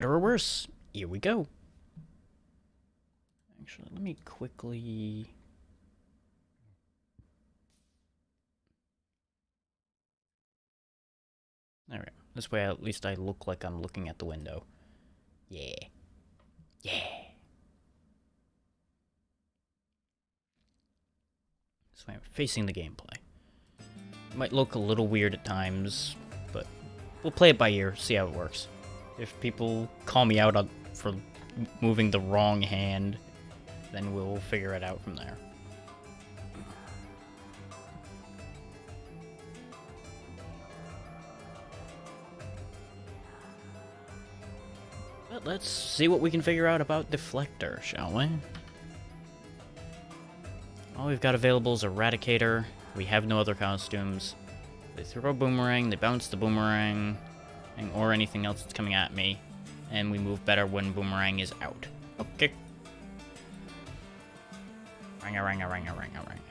Better or worse, here we go. Actually, let me quickly... There we go. This way at least I look like I'm looking at the window. Yeah. Yeah. This way I'm facing the gameplay. It might look a little weird at times, but we'll play it by ear, see how it works. If people call me out for moving the wrong hand, then we'll figure it out from there. But let's see what we can figure out about Deflector, shall we? All we've got available is Eradicator. We have no other costumes. They throw a boomerang, they bounce the boomerang, or anything else that's coming at me, and we move better when boomerang is out. Okay. Ranga, ranga, ranga, ranga, ranga.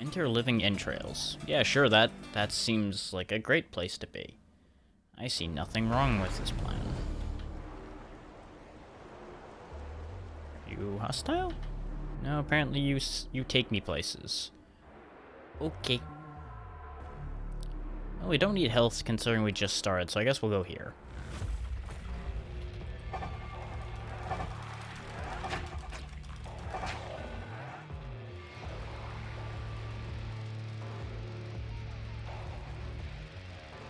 Enter living entrails. Yeah, sure, that seems like a great place to be. I see nothing wrong with this plan. Are you hostile? No, apparently you take me places. Okay. Well, we don't need health considering we just started, so I guess we'll go here.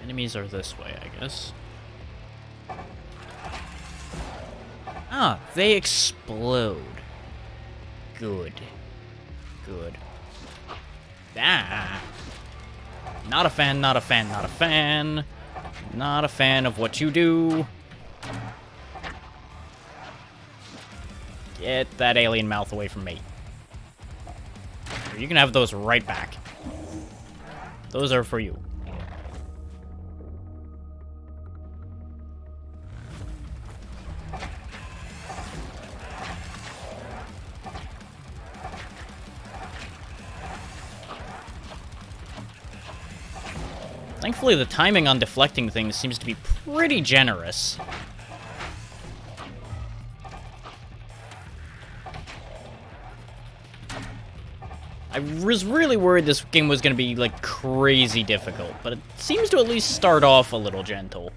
Enemies are this way, I guess. Ah, they explode. Good. Good. Ah! Not a fan, not a fan, not a fan. Not a fan of what you do. Get that alien mouth away from me. You can have those right back. Those are for you. Thankfully, the timing on deflecting things seems to be pretty generous. I was really worried this game was going to be, like, crazy difficult, but it seems to at least start off a little gentle.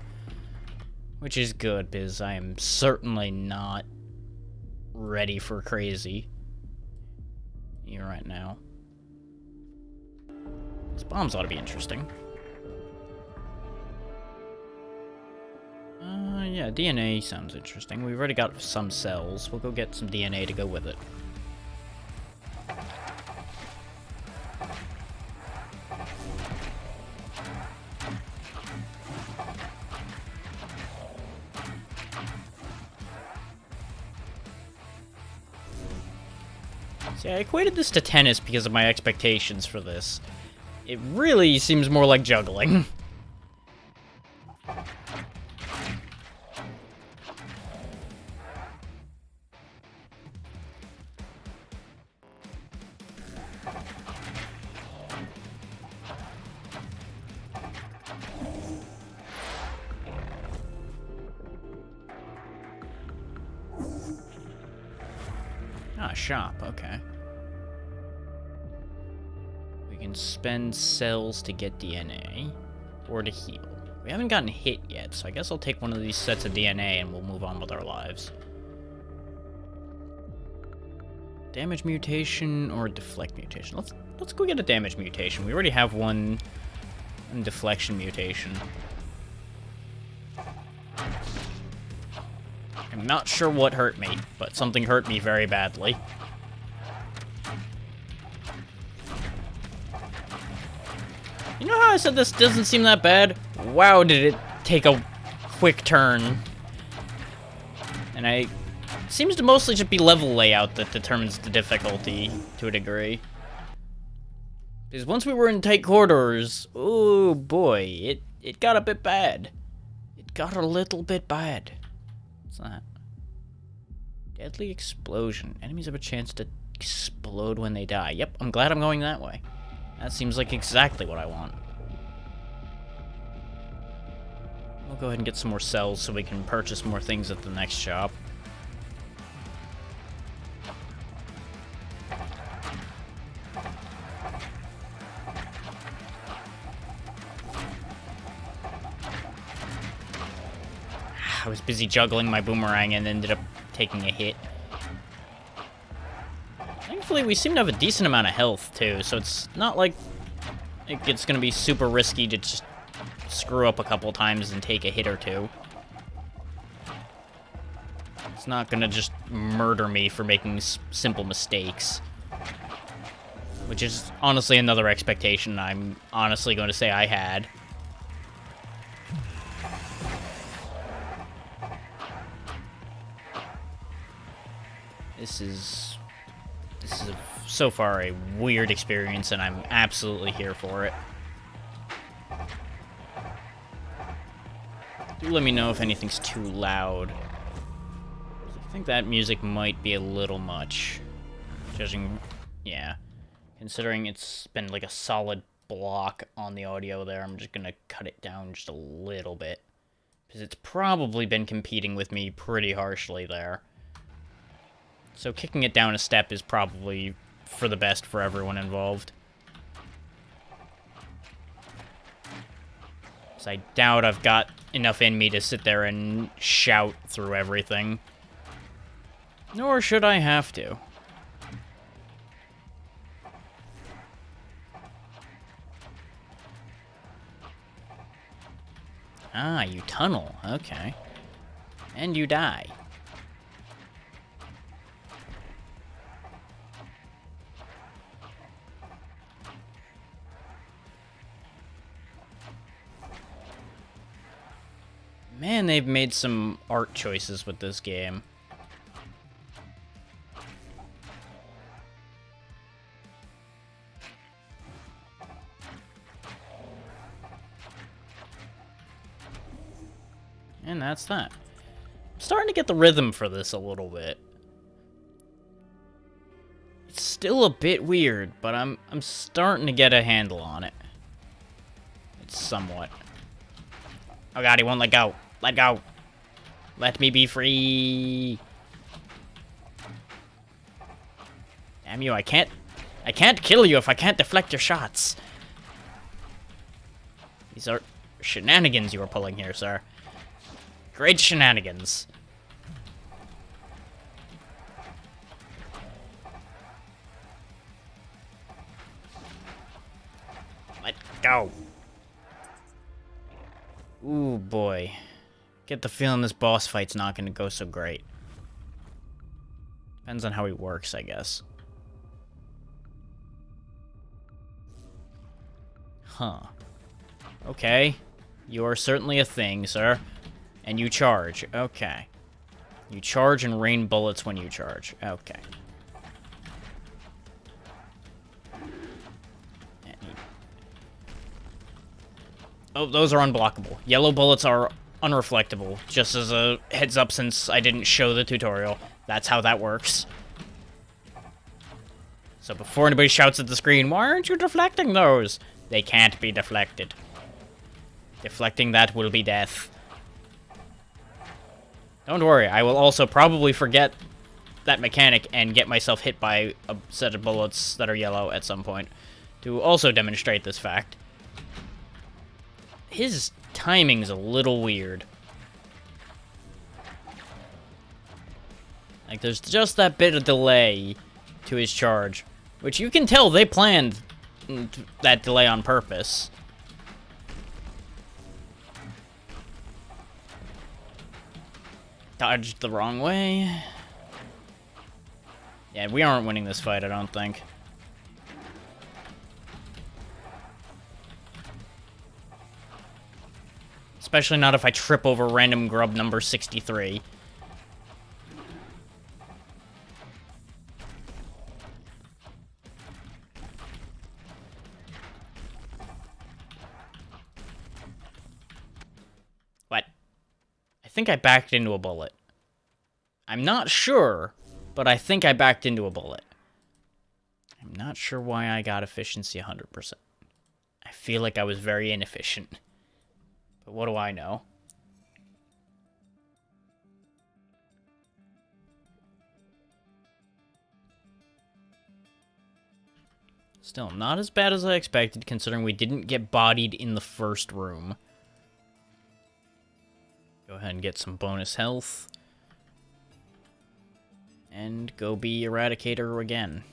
Which is good, because I am certainly not ready for crazy here right now. These bombs ought to be interesting. Yeah, DNA sounds interesting. We've already got some cells. We'll go get some DNA to go with it. See, I equated this to tennis because of my expectations for this. It really seems more like juggling. Ah, shop, okay. We can spend cells to get DNA, or to heal. We haven't gotten hit yet, so I guess I'll take one of these sets of DNA and we'll move on with our lives. Damage mutation or deflect mutation? Let's go get a damage mutation. We already have one deflection mutation. I'm not sure what hurt me, but something hurt me very badly. You know how I said this doesn't seem that bad? Wow, did it take a quick turn. And it seems to mostly just be level layout that determines the difficulty to a degree. Because once we were in tight corridors, oh boy, it got a bit bad. It got a little bit bad. What's that? Deadly explosion. Enemies have a chance to explode when they die. Yep, I'm glad I'm going that way. That seems like exactly what I want. We'll go ahead and get some more cells so we can purchase more things at the next shop. I was busy juggling my boomerang and ended up taking a hit. Thankfully, we seem to have a decent amount of health, too, so it's not like it's going to be super risky to just screw up a couple times and take a hit or two. It's not going to just murder me for making simple mistakes. Which is honestly another expectation I'm honestly going to say I had. This is so far a weird experience, and I'm absolutely here for it. Do let me know if anything's too loud. I think that music might be a little much. Judging, yeah. Considering it's been like a solid block on the audio there, I'm just gonna cut it down just a little bit. Because it's probably been competing with me pretty harshly there. So kicking it down a step is probably for the best for everyone involved. So I doubt I've got enough in me to sit there and shout through everything. Nor should I have to. Ah, you tunnel. Okay. And you die. Man, they've made some art choices with this game. And that's that. I'm starting to get the rhythm for this a little bit. It's still a bit weird, but I'm starting to get a handle on it. It's somewhat. Oh god, he won't let go. Let go. Let me be free. Damn you, I can't kill you if I can't deflect your shots. These are shenanigans you are pulling here, sir. Great shenanigans. Let go. Ooh, boy. Get the feeling this boss fight's not going to go so great. Depends on how he works, I guess. Huh. Okay. You are certainly a thing, sir. And you charge. Okay. You charge and rain bullets when you charge. Okay. Oh, those are unblockable. Yellow bullets are unreflectable. Just as a heads up, since I didn't show the tutorial. That's how that works. So before anybody shouts at the screen, why aren't you deflecting those? They can't be deflected. Deflecting that will be death. Don't worry, I will also probably forget that mechanic and get myself hit by a set of bullets that are yellow at some point to also demonstrate this fact. His timing's a little weird. Like, there's just that bit of delay to his charge, which you can tell they planned that delay on purpose. Dodged the wrong way. Yeah, we aren't winning this fight, I don't think. Especially not if I trip over random grub number 63. What? I think I backed into a bullet. I'm not sure, but I think I backed into a bullet. Not sure why I got efficiency 100%. I feel like I was very inefficient. But what do I know? Still, not as bad as I expected, considering we didn't get bodied in the first room. Go ahead and get some bonus health. And go be Eradicator again.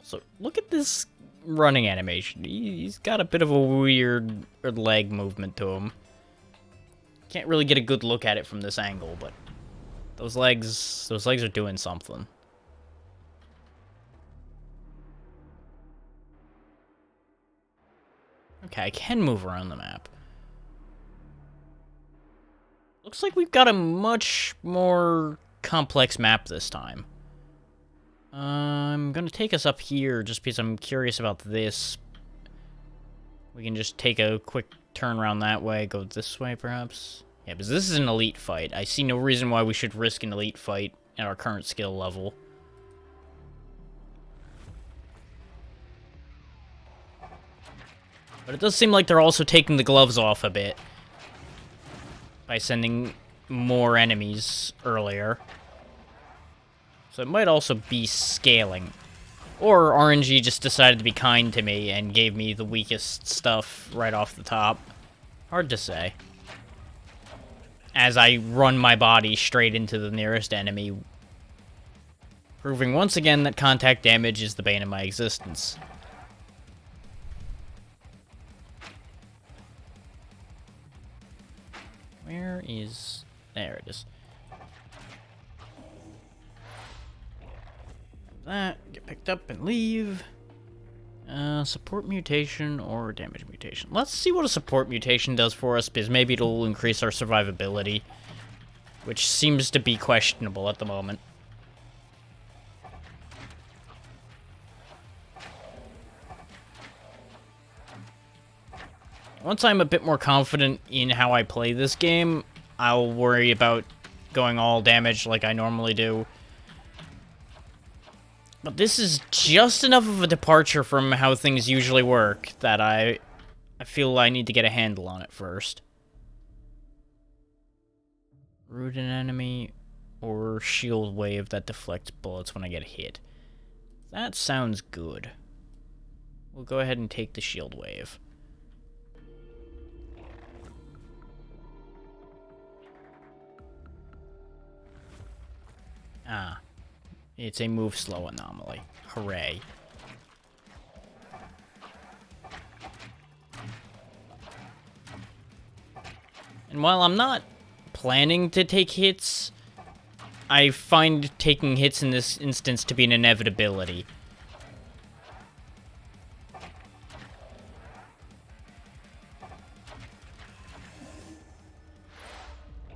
So, look at this running animation. He's got a bit of a weird leg movement to him. Can't really get a good look at it from this angle, but those legs are doing something. Okay, I can move around the map. Looks like we've got a much more complex map this time. I'm gonna take us up here just because I'm curious about this. We can just take a quick turn around that way, go this way perhaps. Yeah, because this is an elite fight. I see no reason why we should risk an elite fight at our current skill level. But it does seem like they're also taking the gloves off a bit by sending more enemies earlier. So it might also be scaling. Or RNG just decided to be kind to me and gave me the weakest stuff right off the top. Hard to say. As I run my body straight into the nearest enemy, proving once again that contact damage is the bane of my existence. Where is... There it is. That, get picked up and leave. Support mutation or damage mutation. Let's see what a support mutation does for us, because maybe it'll increase our survivability, which seems to be questionable at the moment. Once I'm a bit more confident in how I play this game, I'll worry about going all damage like I normally do. But this is just enough of a departure from how things usually work that I feel I need to get a handle on it first. Root an enemy or shield wave that deflects bullets when I get hit. That sounds good. We'll go ahead and take the shield wave. Ah. It's a move slow anomaly. Hooray. And while I'm not planning to take hits, I find taking hits in this instance to be an inevitability.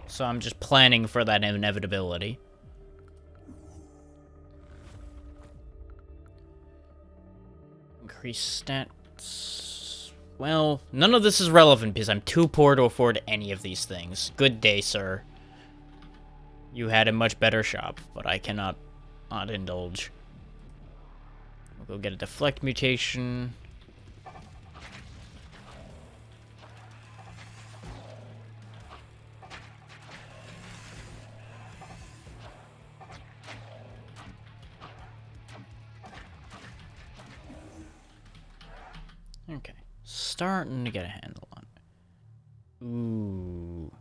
So I'm just planning for that inevitability. Increase stats. Well, none of this is relevant because I'm too poor to afford any of these things. Good day, sir. You had a much better shop, but I cannot not indulge. We'll go get a deflect mutation. Okay, starting to get a handle on it. Ooh.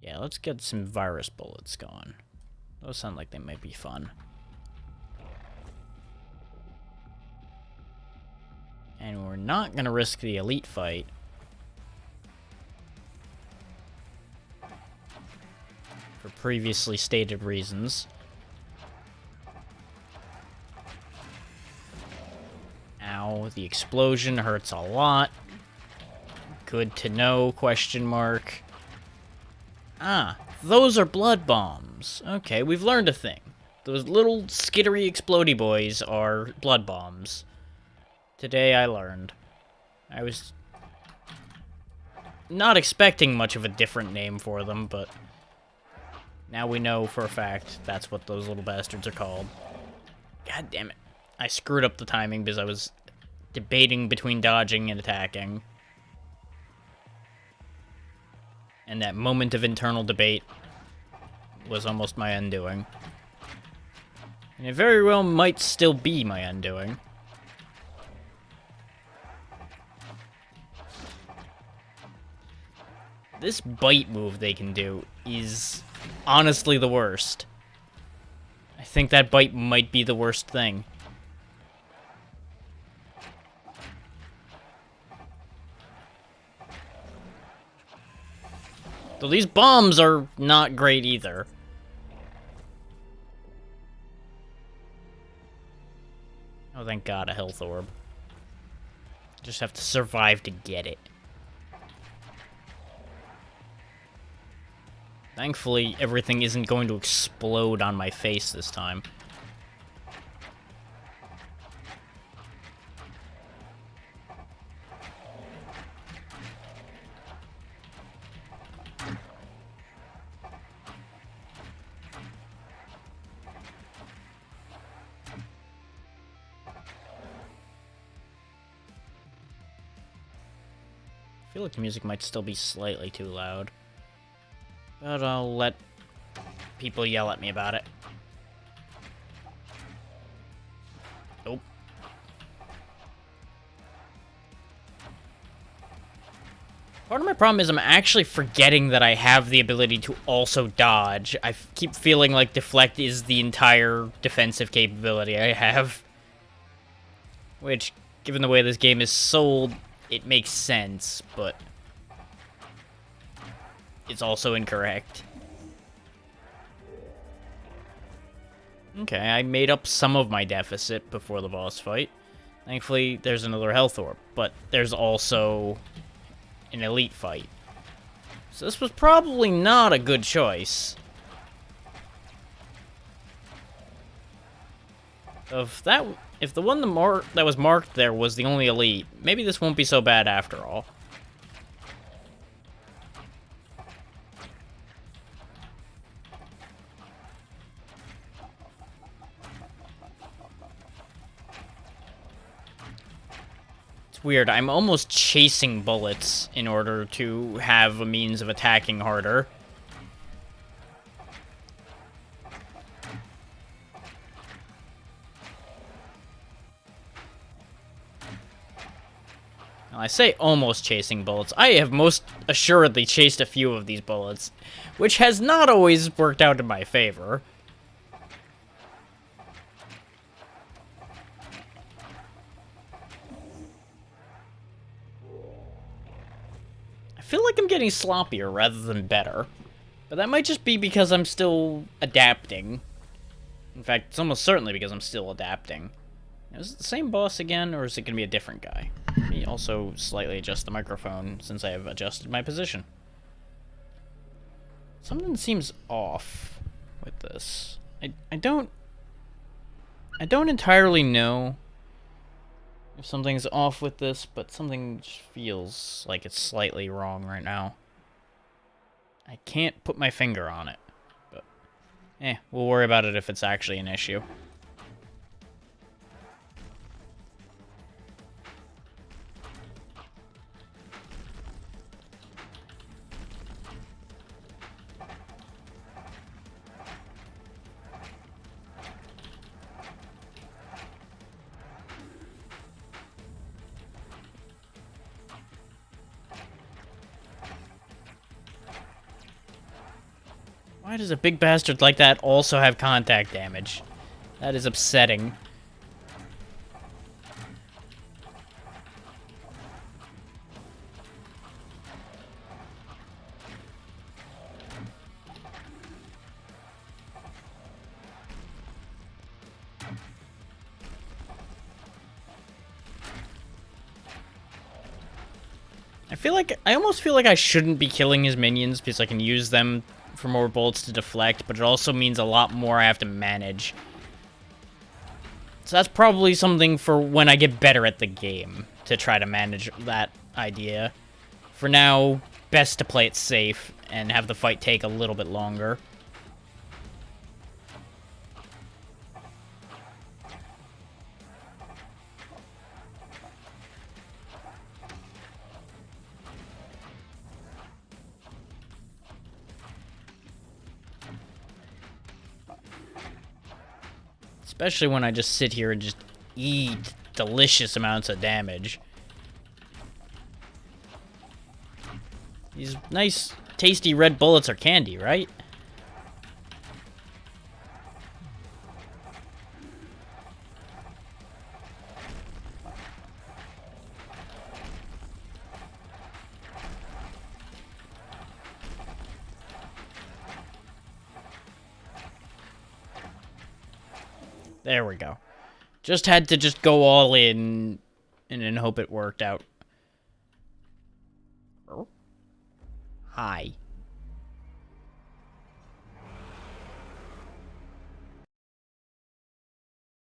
Yeah, let's get some virus bullets going. Those sound like they might be fun. And we're not gonna risk the elite fight. For previously stated reasons. Ow, the explosion hurts a lot. Good to know, question mark. Ah, those are blood bombs. Okay, we've learned a thing. Those little skittery explodey boys are blood bombs. Today I learned. I was not expecting much of a different name for them, but now we know for a fact that's what those little bastards are called. God damn it. I screwed up the timing because I was debating between dodging and attacking. And that moment of internal debate was almost my undoing. And it very well might still be my undoing. This bite move they can do is honestly the worst. I think that bite might be the worst thing. Though these bombs are not great either. Oh, thank God, a health orb. Just have to survive to get it. Thankfully, everything isn't going to explode on my face this time. I feel like the music might still be slightly too loud. But I'll let people yell at me about it. Nope. Part of my problem is I'm actually forgetting that I have the ability to also dodge. I keep feeling like deflect is the entire defensive capability I have. Which, given the way this game is sold, it makes sense, but it's also incorrect. Okay, I made up some of my deficit before the boss fight. Thankfully, there's another health orb, but there's also an elite fight. So this was probably not a good choice. If the one that was marked there was the only elite, maybe this won't be so bad after all. It's weird, I'm almost chasing bullets in order to have a means of attacking harder. I say almost chasing bullets. I have most assuredly chased a few of these bullets, which has not always worked out in my favor. I feel like I'm getting sloppier rather than better, but that might just be because I'm still adapting. In fact, it's almost certainly because I'm still adapting. Is it the same boss again, or is it going to be a different guy? Let me also slightly adjust the microphone, since I have adjusted my position. Something seems off with this. I don't entirely know if something's off with this, but something just feels like it's slightly wrong right now. I can't put my finger on it, but we'll worry about it if it's actually an issue. Why does a big bastard like that also have contact damage? That is upsetting. I almost feel like I shouldn't be killing his minions because I can use them for more bullets to deflect, but it also means a lot more I have to manage. So that's probably something for when I get better at the game, to try to manage that idea. For now, best to play it safe and have the fight take a little bit longer. Especially when I just sit here and just eat delicious amounts of damage. These nice, tasty red bullets are candy, right? There we go. Just had to just go all in and then hope it worked out. Hi.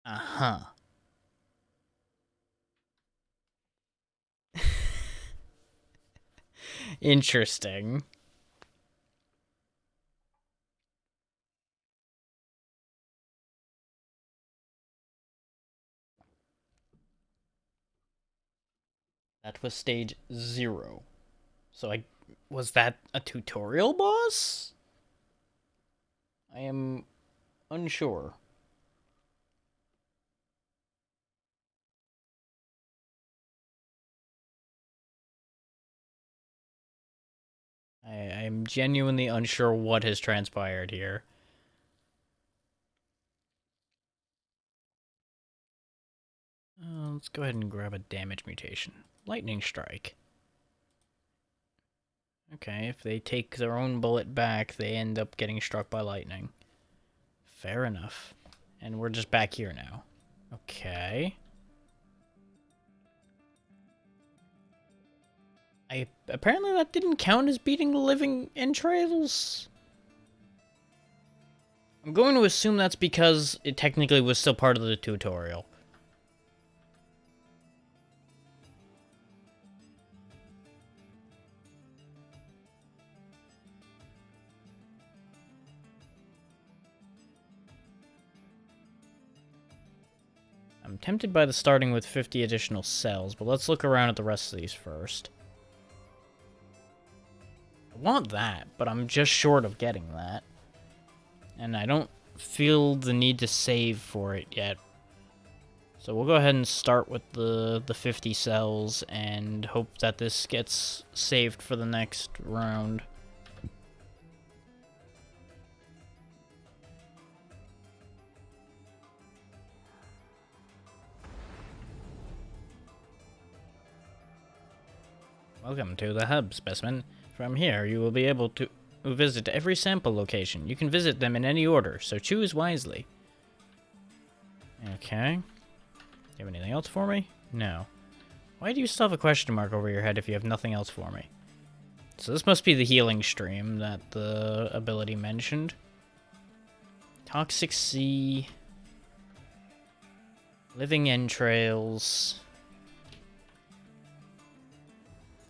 Uh-huh. Interesting. That was stage 0. So was that a tutorial boss? I am unsure. I'm genuinely unsure what has transpired here. Let's go ahead and grab a damage mutation. Lightning Strike. Okay, if they take their own bullet back, they end up getting struck by lightning. Fair enough. And we're just back here now. Okay. Apparently that didn't count as beating the living entrails. I'm going to assume that's because it technically was still part of the tutorial. I'm tempted by the starting with 50 additional cells, but let's look around at the rest of these first. I want that, but I'm just short of getting that. And I don't feel the need to save for it yet. So we'll go ahead and start with the 50 cells and hope that this gets saved for the next round. Welcome to the hub, specimen. From here, you will be able to visit every sample location. You can visit them in any order, so choose wisely. Okay. Do you have anything else for me? No. Why do you still have a question mark over your head if you have nothing else for me? So this must be the healing stream that the ability mentioned. Toxic Sea. Living Entrails.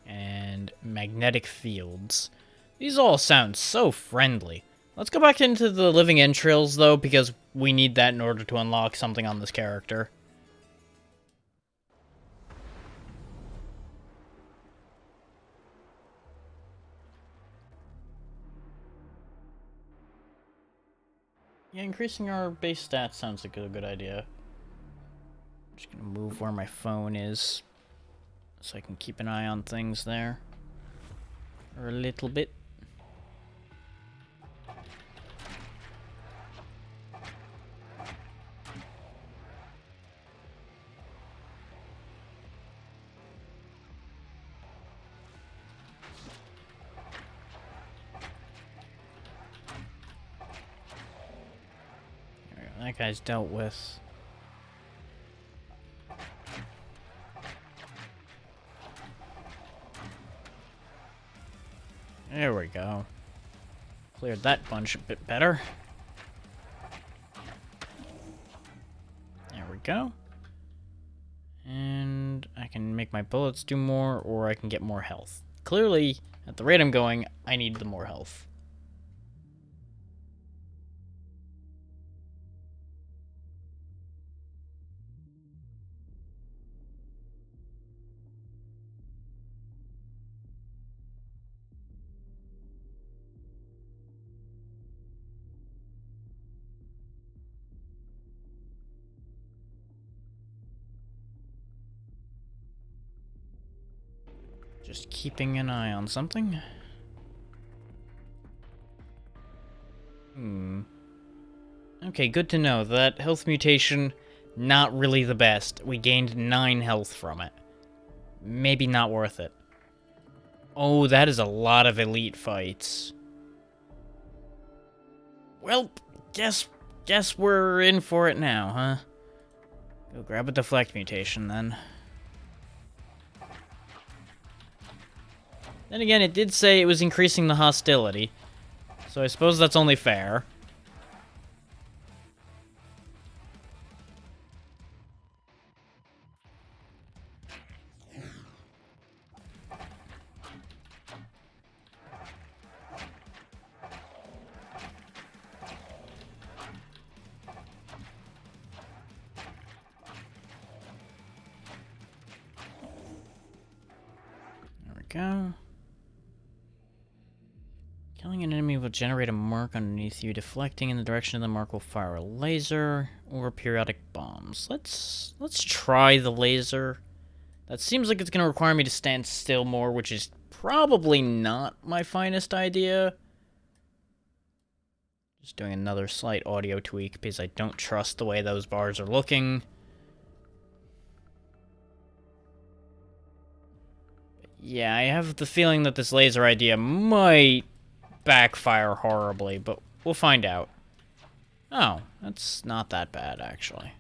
And magnetic fields. These all sound so friendly. Let's go back into the living entrails, though, because we need that in order to unlock something on this character. Yeah, increasing our base stats sounds like a good idea. I'm just gonna move where my phone is, so I can keep an eye on things there. For a little bit. There we go. That guy's dealt with. There we go. Cleared that bunch a bit better. There we go. And I can make my bullets do more, or I can get more health. clearly, at the rate I'm going, I need the more health. Just keeping an eye on something. Okay, good to know. That health mutation, not really the best. We gained 9 health from it. Maybe not worth it. Oh, that is a lot of elite fights. Well, guess we're in for it now, huh? Go grab a deflect mutation, then. Then again, it did say it was increasing the hostility, so I suppose that's only fair. There we go. Killing an enemy will generate a mark underneath you. Deflecting in the direction of the mark will fire a laser or periodic bombs. Let's try the laser. That seems like it's going to require me to stand still more, which is probably not my finest idea. Just doing another slight audio tweak because I don't trust the way those bars are looking. Yeah, I have the feeling that this laser idea might backfire horribly, but we'll find out. Oh, that's not that bad, actually.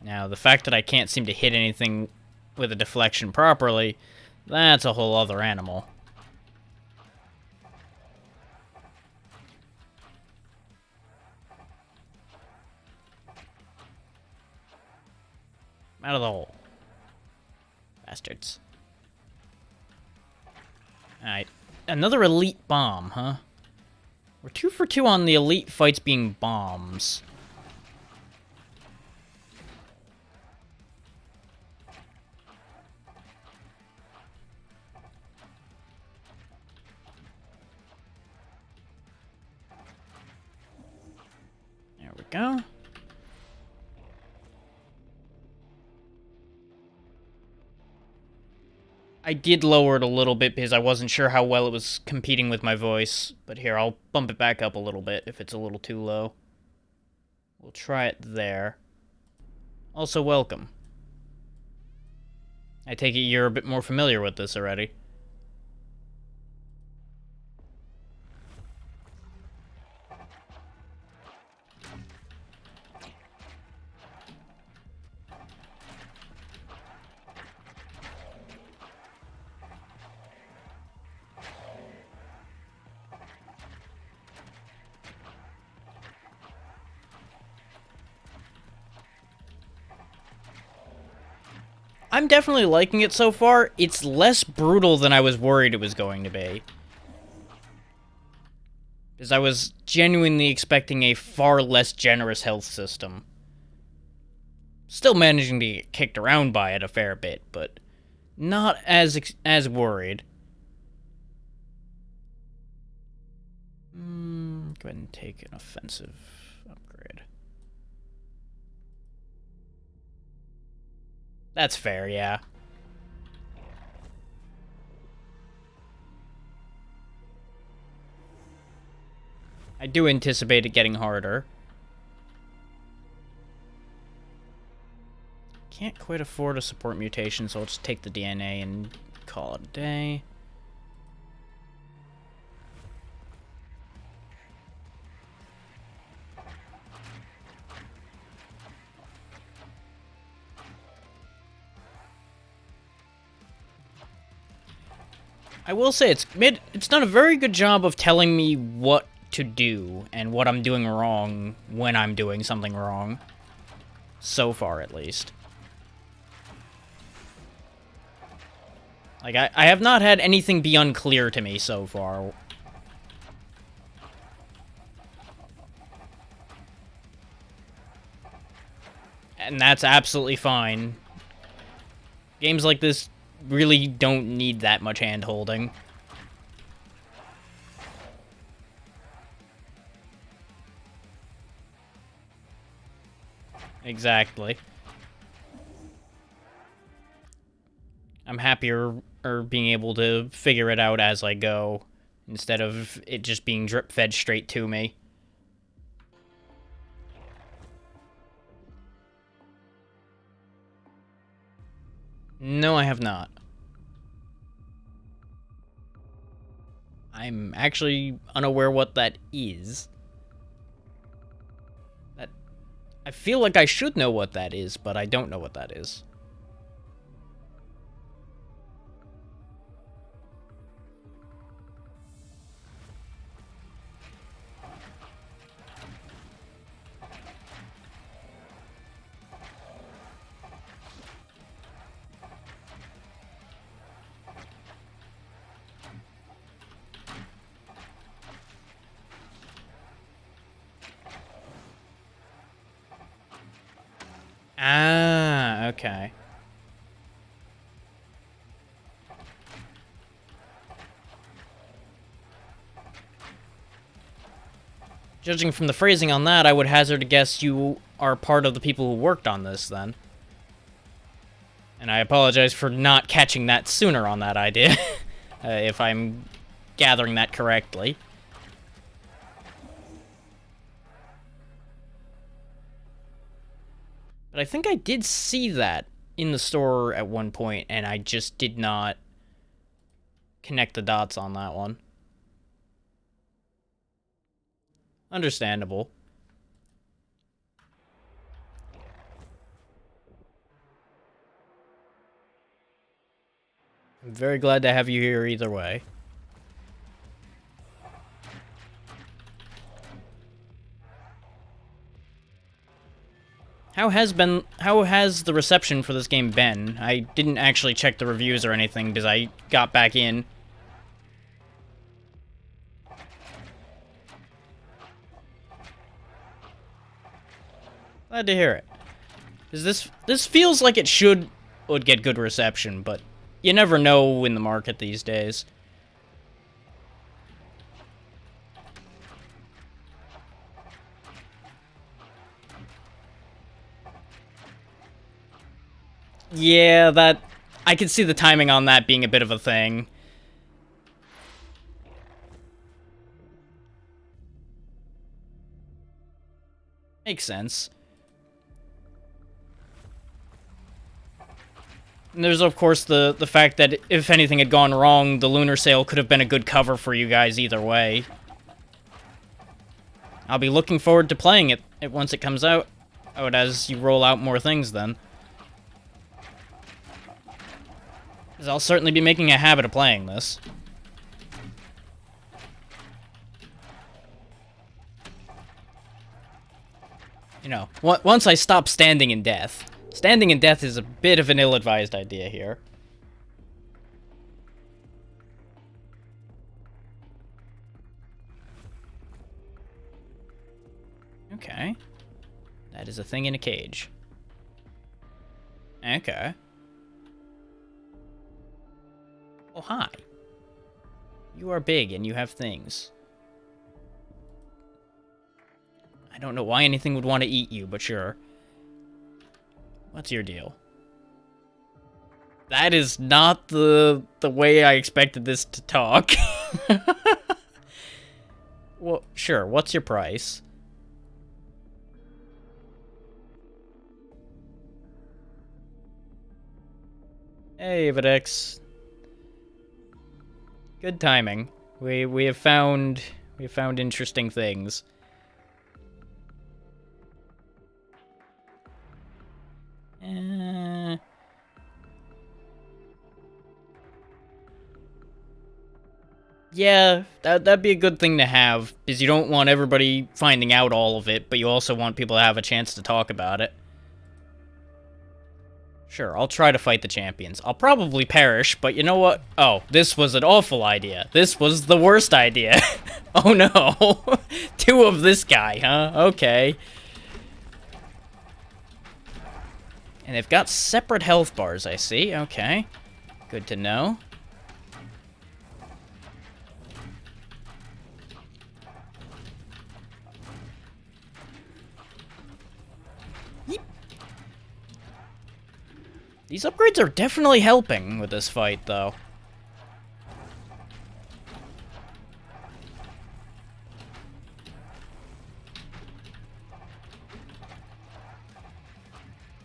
Now, the fact that I can't seem to hit anything with a deflection properly, that's a whole other animal. Out of the hole. Bastards. Alright. Another elite bomb, huh? We're 2 for 2 on the elite fights being bombs. There we go. I did lower it a little bit because I wasn't sure how well it was competing with my voice. But here, I'll bump it back up a little bit if it's a little too low. We'll try it there. Also, welcome. I take it you're a bit more familiar with this already. I'm definitely liking it so far. It's less brutal than I was worried it was going to be. Because I was genuinely expecting a far less generous health system. Still managing to get kicked around by it a fair bit, but not as worried. Go ahead and take an offensive upgrade. That's fair, yeah. I do anticipate it getting harder. Can't quite afford a support mutation, so I'll just take the DNA and call it a day. I will say it's done a very good job of telling me what to do and what I'm doing wrong when I'm doing something wrong. So far, at least. Like, I have not had anything be unclear to me so far. And that's absolutely fine. Games like this really don't need that much hand-holding. Exactly. I'm happier being able to figure it out as I go, instead of it just being drip-fed straight to me. No, I have not. I'm actually unaware what that is. I feel like I should know what that is, but I don't know what that is. Ah, okay. Judging from the phrasing on that, I would hazard a guess you are part of the people who worked on this, then. And I apologize for not catching that sooner on that idea, if I'm gathering that correctly. But I think I did see that in the store at one point, and I just did not connect the dots on that one. Understandable. I'm very glad to have you here either way. How has the reception for this game been? I didn't actually check the reviews or anything because I got back in. Glad to hear it. Because this feels like it would get good reception, but you never know in the market these days. Yeah, I could see the timing on that being a bit of a thing. Makes sense. And there's, of course, the fact that if anything had gone wrong, the Lunar Sale could have been a good cover for you guys either way. I'll be looking forward to playing it once it comes out. As you roll out more things, then. Because I'll certainly be making a habit of playing this. You know, once I stop standing in death. Standing in death is a bit of an ill-advised idea here. Okay. That is a thing in a cage. Okay. Oh, hi. You are big and you have things. I don't know why anything would want to eat you, but sure. What's your deal? That is not the way I expected this to talk. Well, sure, what's your price? Hey, Videx. Good timing. We have found interesting things. Yeah, that'd be a good thing to have, because you don't want everybody finding out all of it, but you also want people to have a chance to talk about it. Sure, I'll try to fight the champions. I'll probably perish, but you know what? Oh, this was an awful idea. This was the worst idea. Oh no. 2 of this guy, huh? Okay. And they've got separate health bars, I see. Okay. Good to know. These upgrades are definitely helping with this fight, though.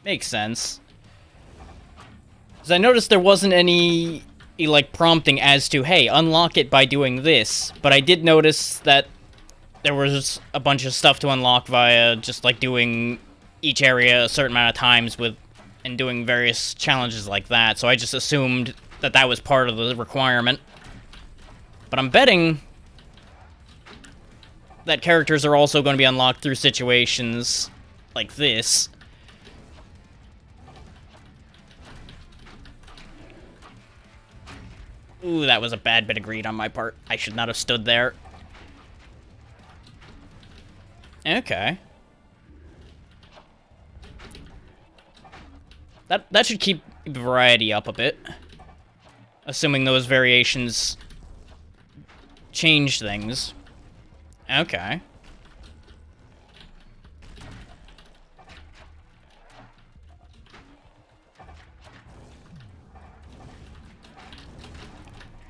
Makes sense. Because I noticed there wasn't any, like, prompting as to, hey, unlock it by doing this. But I did notice that there was a bunch of stuff to unlock via just, like, doing each area a certain amount of times with... and doing various challenges like that, so I just assumed that that was part of the requirement. But I'm betting that characters are also going to be unlocked through situations like this. Ooh, that was a bad bit of greed on my part. I should not have stood there. Okay. That should keep variety up a bit. Assuming those variations change things. Okay.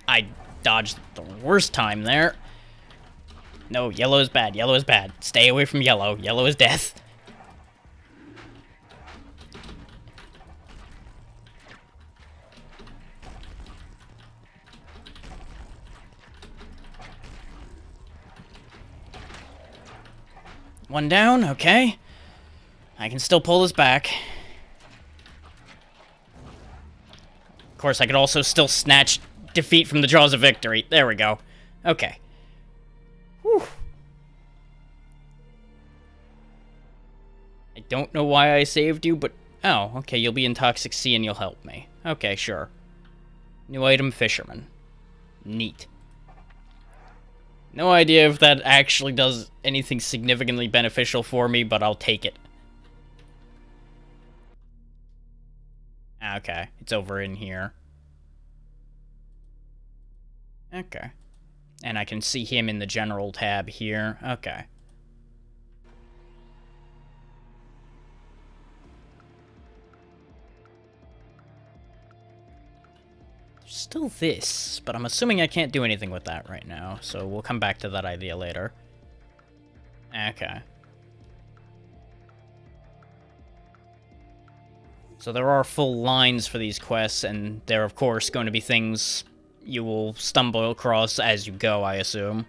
I dodged the worst time there. No, yellow is bad. Yellow is bad. Stay away from yellow. Yellow is death. One down, okay. I can still pull this back. Of course, I could also still snatch defeat from the jaws of victory. There we go. Okay. Whew. I don't know why I saved you, but... oh, okay, you'll be in Toxic Sea and you'll help me. Okay, sure. New item, Fisherman. Neat. No idea if that actually does anything significantly beneficial for me, but I'll take it. Okay, it's over in here. Okay. And I can see him in the general tab here. Okay. There's still this, but I'm assuming I can't do anything with that right now, so we'll come back to that idea later. Okay. So there are full lines for these quests, and they're of course going to be things you will stumble across as you go, I assume.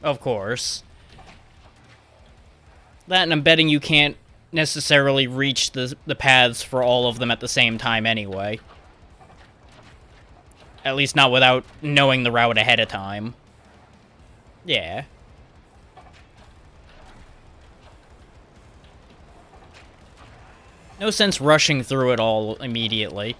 Of course. That, and I'm betting you can't necessarily reach the paths for all of them at the same time anyway. At least not without knowing the route ahead of time. Yeah. No sense rushing through it all immediately.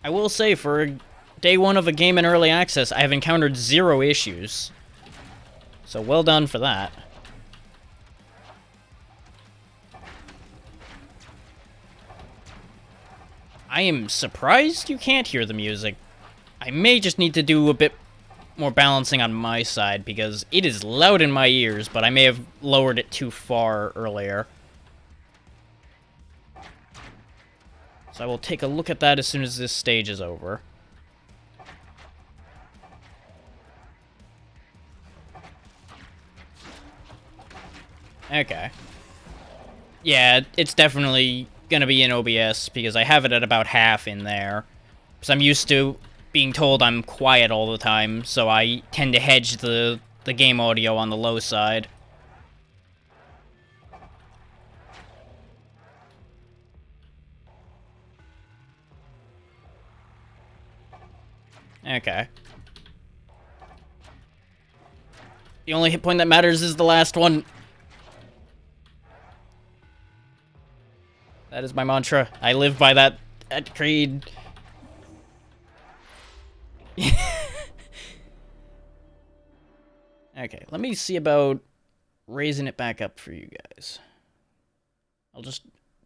I will say, for day one of a game in early access, I have encountered 0 issues. So well done for that. I am surprised you can't hear the music. I may just need to do a bit more balancing on my side, because it is loud in my ears, but I may have lowered it too far earlier. So I will take a look at that as soon as this stage is over. Okay. Yeah, it's definitely gonna be in OBS, because I have it at about half in there. Because I'm used to being told I'm quiet all the time, so I tend to hedge the game audio on the low side. Okay. The only hit point that matters is the last one. That is my mantra. I live by that creed. Okay, let me see about raising it back up for you guys. I'll just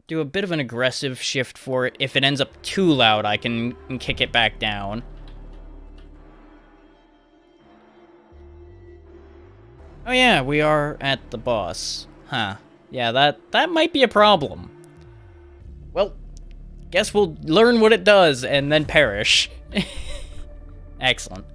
do a bit of an aggressive shift for it. If it ends up too loud, I can kick it back down. Oh yeah, we are at the boss. Huh. Yeah, that might be a problem. Well, guess we'll learn what it does and then perish. Excellent.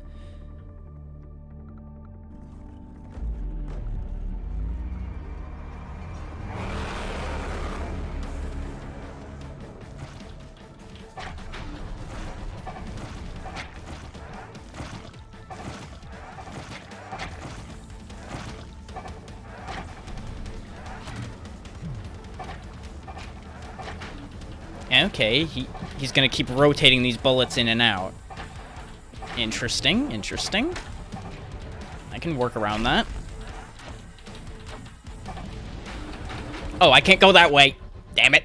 Okay, he's gonna keep rotating these bullets in and out. Interesting, interesting. I can work around that. Oh, I can't go that way. Damn it.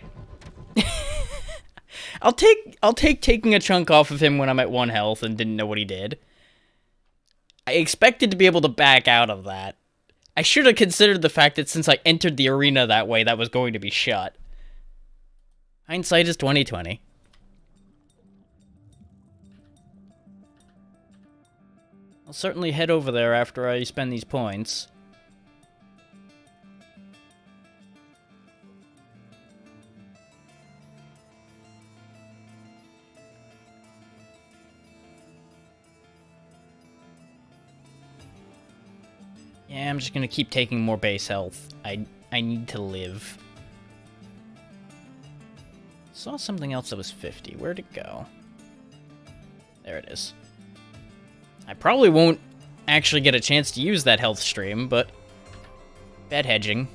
I'll take taking a chunk off of him when I'm at 1 health and didn't know what he did. I expected to be able to back out of that. I should have considered the fact that since I entered the arena that way, that was going to be shut. Hindsight is 20/20. I'll certainly head over there after I spend these points. Yeah, I'm just gonna keep taking more base health. I need to live. Saw something else that was 50. Where'd it go? There it is. I probably won't actually get a chance to use that health stream, but bad hedging.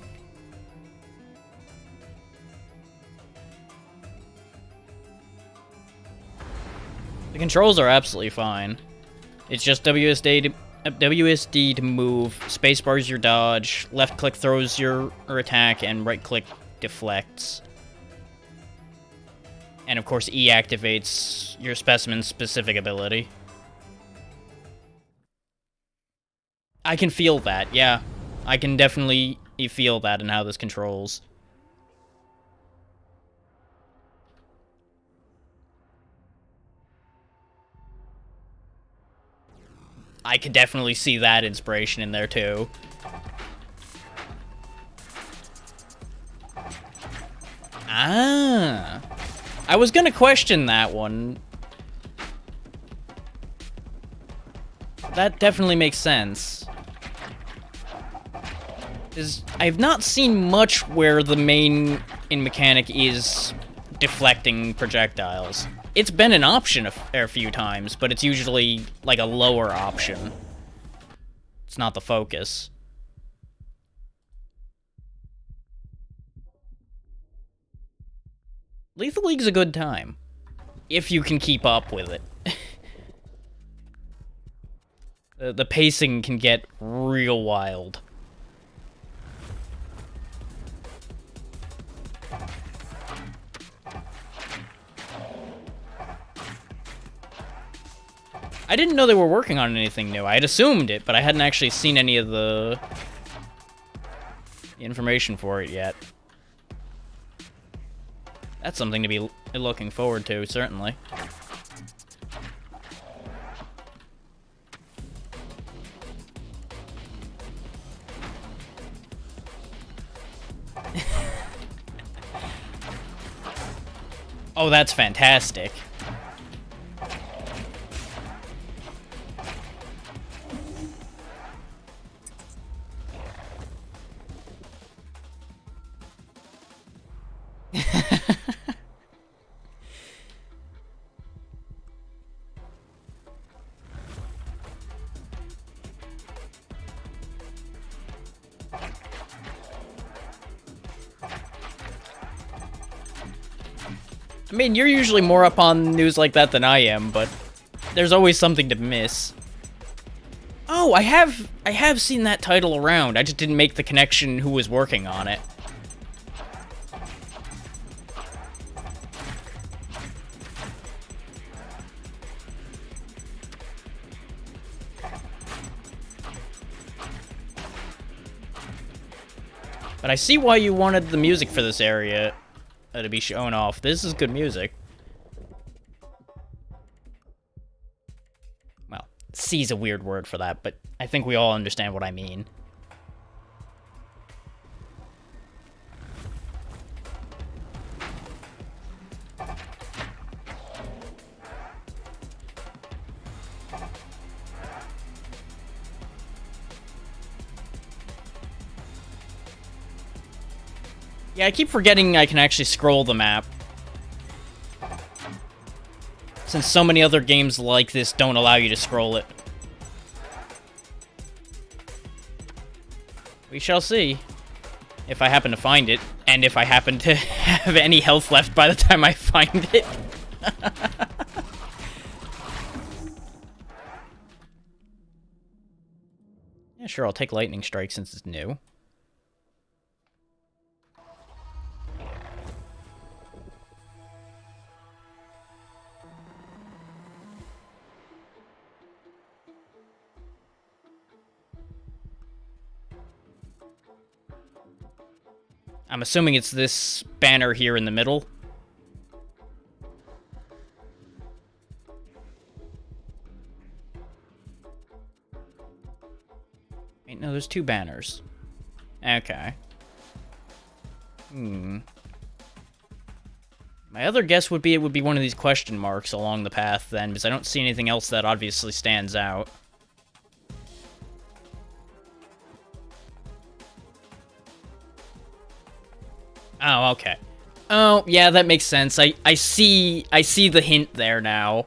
The controls are absolutely fine. It's just WSD to move, spacebar's your dodge, left click throws your attack, and right click deflects. And of course E activates your specimen's specific ability. I can feel that, yeah. I can definitely feel that in how this controls. I could definitely see that inspiration in there too. Ah. I was gonna question that one. That definitely makes sense. I've not seen much where the main mechanic is deflecting projectiles. It's been an option a few times, but it's usually like a lower option. It's not the focus. Lethal League's a good time, if you can keep up with it. The pacing can get real wild. I didn't know they were working on anything new. I had assumed it, but I hadn't actually seen any of the information for it yet. That's something to be looking forward to, certainly. Oh, that's fantastic. I mean, you're usually more up on news like that than I am, but there's always something to miss. Oh, I have seen that title around. I just didn't make the connection who was working on it. But I see why you wanted the music for this area to be shown off. This is good music. Well, C's a weird word for that, but I think we all understand what I mean. Yeah, I keep forgetting I can actually scroll the map. Since so many other games like this don't allow you to scroll it. We shall see. If I happen to find it, and if I happen to have any health left by the time I find it. Yeah, sure, I'll take Lightning Strike since it's new. I'm assuming it's this banner here in the middle. Wait, no, there's two banners. Okay. My other guess would be it would be one of these question marks along the path then, because I don't see anything else that obviously stands out. Oh, okay. Oh, yeah, that makes sense. I see the hint there now.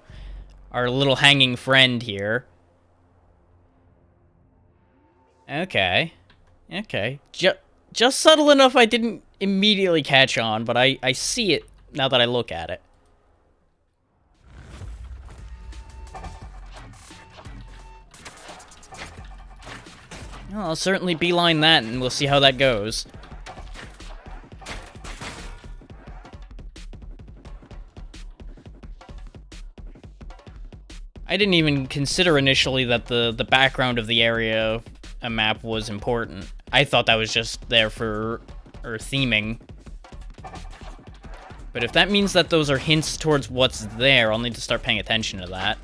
Our little hanging friend here. Okay. Okay. Just subtle enough I didn't immediately catch on, but I see it now that I look at it. Well, I'll certainly beeline that, and we'll see how that goes. I didn't even consider initially that the background of the area a map was important. I thought that was just there for theming. But if that means that those are hints towards what's there, I'll need to start paying attention to that.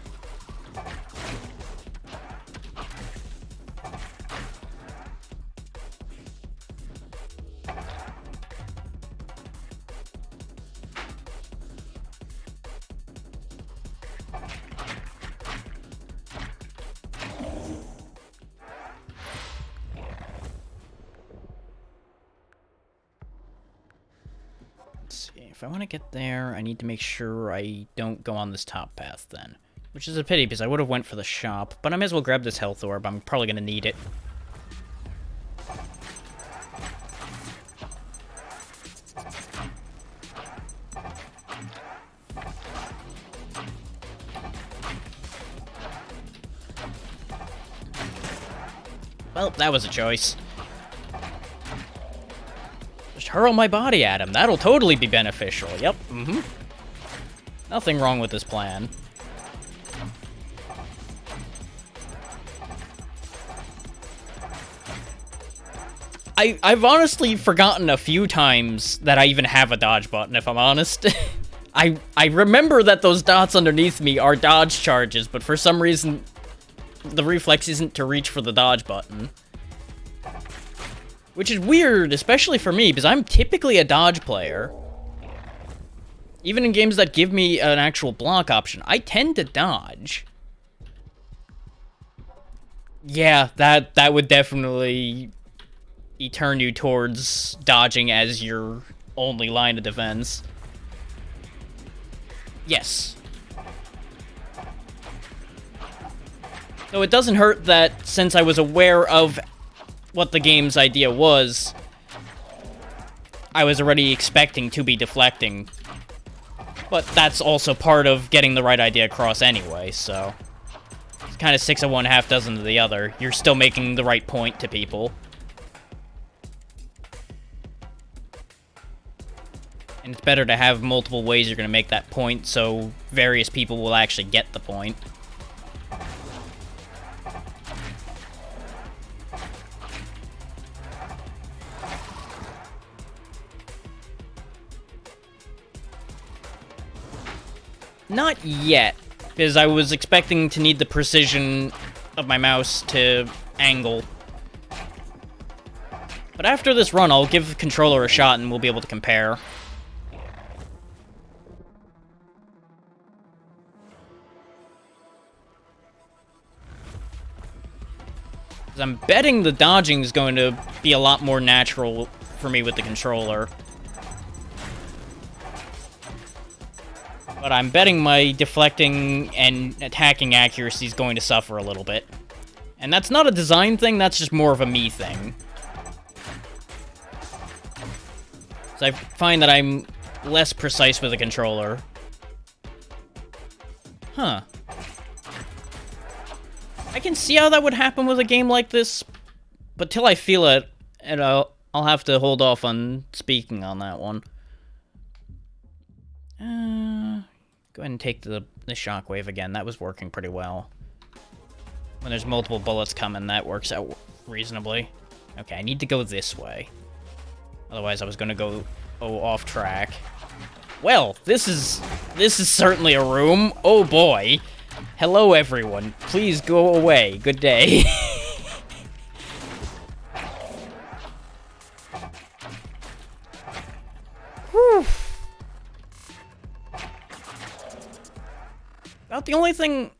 If I want to get there, I need to make sure I don't go on this top path then. Which is a pity, because I would have went for the shop, but I may as well grab this health orb. I'm probably going to need it. Well, that was a choice. Just hurl my body at him. That'll totally be beneficial. Yep. Nothing wrong with this plan. I've honestly forgotten a few times that I even have a dodge button, if I'm honest. I remember that those dots underneath me are dodge charges, but for some reason, the reflex isn't to reach for the dodge button. Which is weird, especially for me, because I'm typically a dodge player. Even in games that give me an actual block option, I tend to dodge. Yeah, that would definitely turn you towards dodging as your only line of defense. Yes. So it doesn't hurt that since I was aware of what the game's idea was, I was already expecting to be deflecting. But that's also part of getting the right idea across anyway, so... It's kind of 6 of one, half dozen of the other. You're still making the right point to people. And it's better to have multiple ways you're going to make that point, so various people will actually get the point. Not yet, because I was expecting to need the precision of my mouse to angle. But after this run, I'll give the controller a shot and we'll be able to compare. Because I'm betting the dodging is going to be a lot more natural for me with the controller. But I'm betting my deflecting and attacking accuracy is going to suffer a little bit. And that's not a design thing, that's just more of a me thing. So I find that I'm less precise with the controller. Huh. I can see how that would happen with a game like this, but till I feel it, and I'll have to hold off on speaking on that one. Go ahead and take the shockwave again. That was working pretty well. When there's multiple bullets coming, that works out reasonably. Okay, I need to go this way. Otherwise, I was gonna go off track. Well, this is certainly a room. Oh boy. Hello, everyone. Please go away. Good day. Whew. About the only thing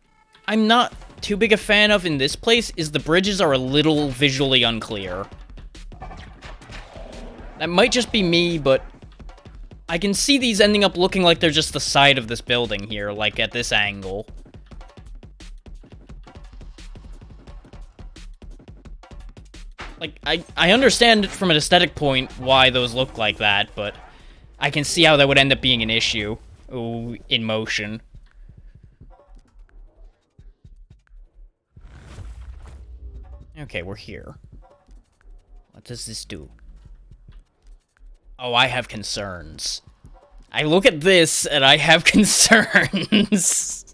I'm not too big a fan of in this place is the bridges are a little visually unclear. That might just be me, but I can see these ending up looking like they're just the side of this building here, like at this angle. Like, I understand from an aesthetic point why those look like that, but I can see how that would end up being an issue in motion. Okay, we're here. What does this do? Oh, I have concerns. I look at this, and I have concerns.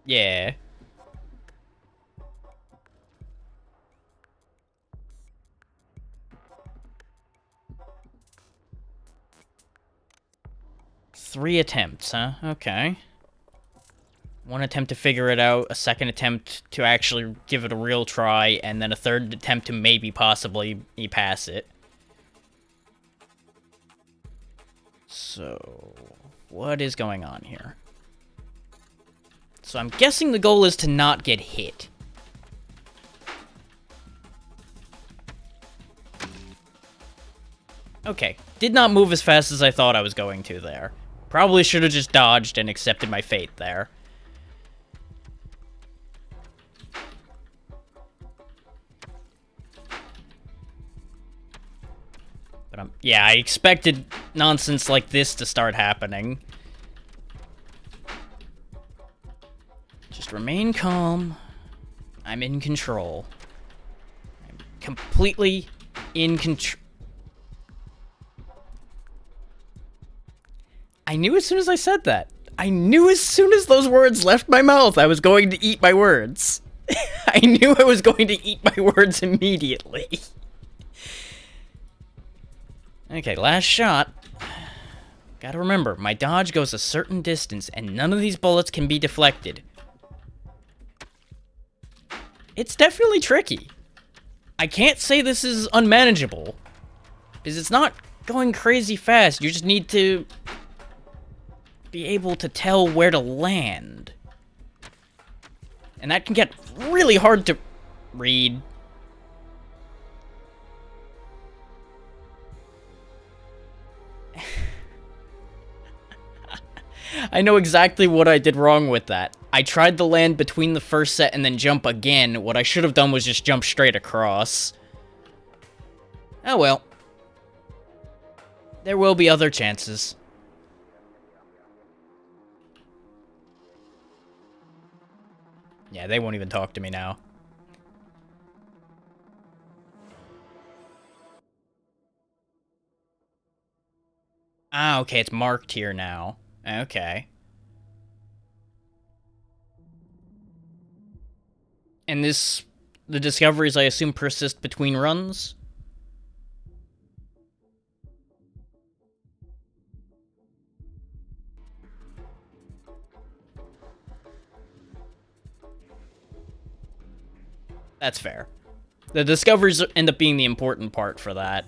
Yeah. Three attempts, huh? Okay. One attempt to figure it out, a second attempt to actually give it a real try, and then a third attempt to maybe possibly pass it. So, what is going on here? So I'm guessing the goal is to not get hit. Okay, did not move as fast as I thought I was going to there. Probably should have just dodged and accepted my fate there. But yeah, I expected nonsense like this to start happening. Just remain calm. I'm in control. I'm completely in control. I knew as soon as I said that. I knew as soon as those words left my mouth I was going to eat my words. I knew I was going to eat my words immediately. Okay, last shot. Gotta remember, my dodge goes a certain distance, and none of these bullets can be deflected. It's definitely tricky. I can't say this is unmanageable, because it's not going crazy fast. You just need to be able to tell where to land. And that can get really hard to read. I know exactly what I did wrong with that. I tried to land between the first set and then jump again. What I should have done was just jump straight across. Oh well. There will be other chances. Yeah, they won't even talk to me now. Ah, okay, it's marked here now. Okay. And the discoveries, I assume, persist between runs? That's fair. The discoveries end up being the important part for that.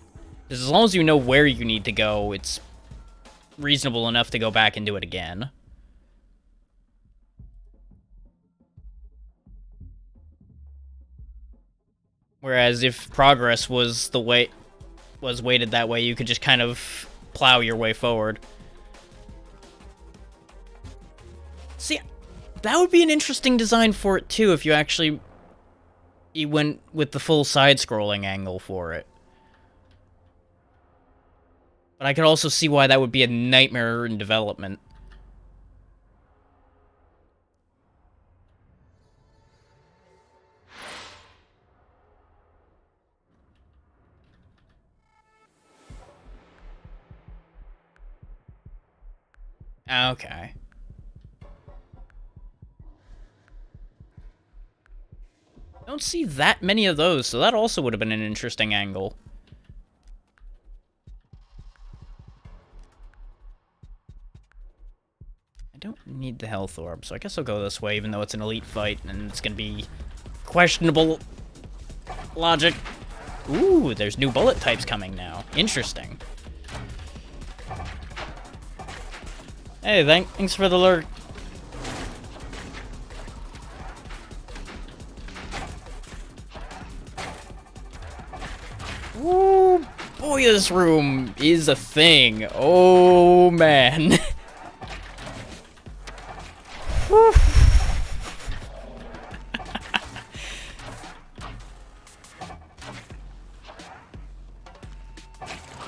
Because as long as you know where you need to go, it's reasonable enough to go back and do it again. Whereas if progress was weighted that way, you could just kind of plow your way forward. See, that would be an interesting design for it too if you went with the full side-scrolling angle for it. But I could also see why that would be a nightmare in development. Okay. Don't see that many of those, so that also would have been an interesting angle. I don't need the health orb, so I guess I'll go this way, even though it's an elite fight, and it's gonna be questionable logic. Ooh, there's new bullet types coming now. Interesting. Hey, thanks for the lurk. Ooh, boy, this room is a thing. Oh, man.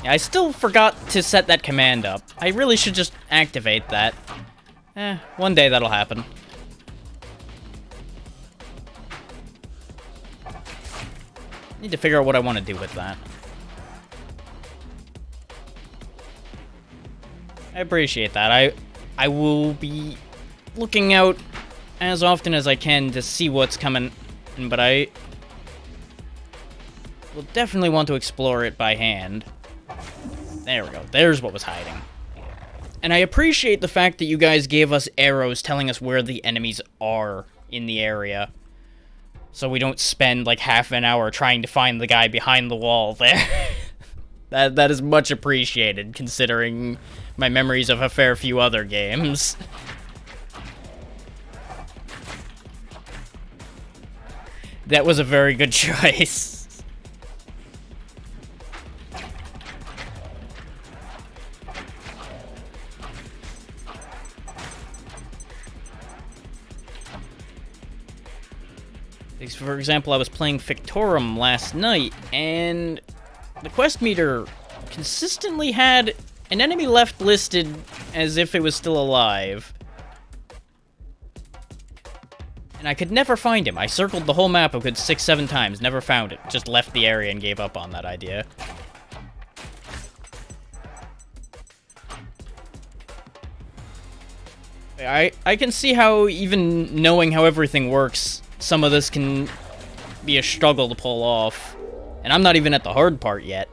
Yeah, I still forgot to set that command up. I really should just activate that. One day that'll happen. Need to figure out what I want to do with that. I appreciate that. I will be looking out as often as I can to see what's coming, but I will definitely want to explore it by hand. There we go. There's what was hiding. And I appreciate the fact that you guys gave us arrows telling us where the enemies are in the area. So we don't spend like half an hour trying to find the guy behind the wall there. That is much appreciated, considering my memories of a fair few other games. That was a very good choice. For example, I was playing Victorum last night, and the quest meter consistently had an enemy left listed as if it was still alive. And I could never find him. I circled the whole map a good 6-7 times, never found it. Just left the area and gave up on that idea. I can see how, even knowing how everything works, some of this can be a struggle to pull off. And I'm not even at the hard part yet.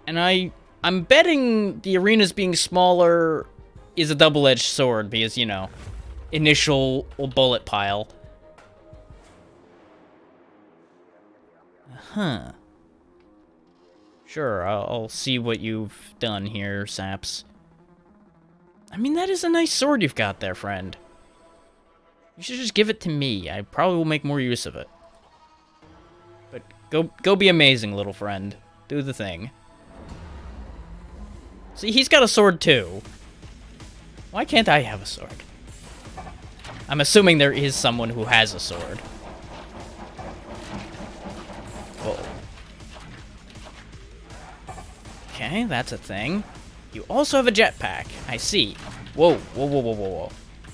And I'm betting the arenas being smaller is a double-edged sword because, you know, initial bullet pile. Huh. Sure, I'll see what you've done here, Saps. I mean, that is a nice sword you've got there, friend. You should just give it to me. I probably will make more use of it. But go be amazing, little friend. Do the thing. See, he's got a sword, too. Why can't I have a sword? I'm assuming there is someone who has a sword. Whoa. Okay, that's a thing. You also have a jetpack. I see. Whoa, whoa, whoa, whoa, whoa, whoa.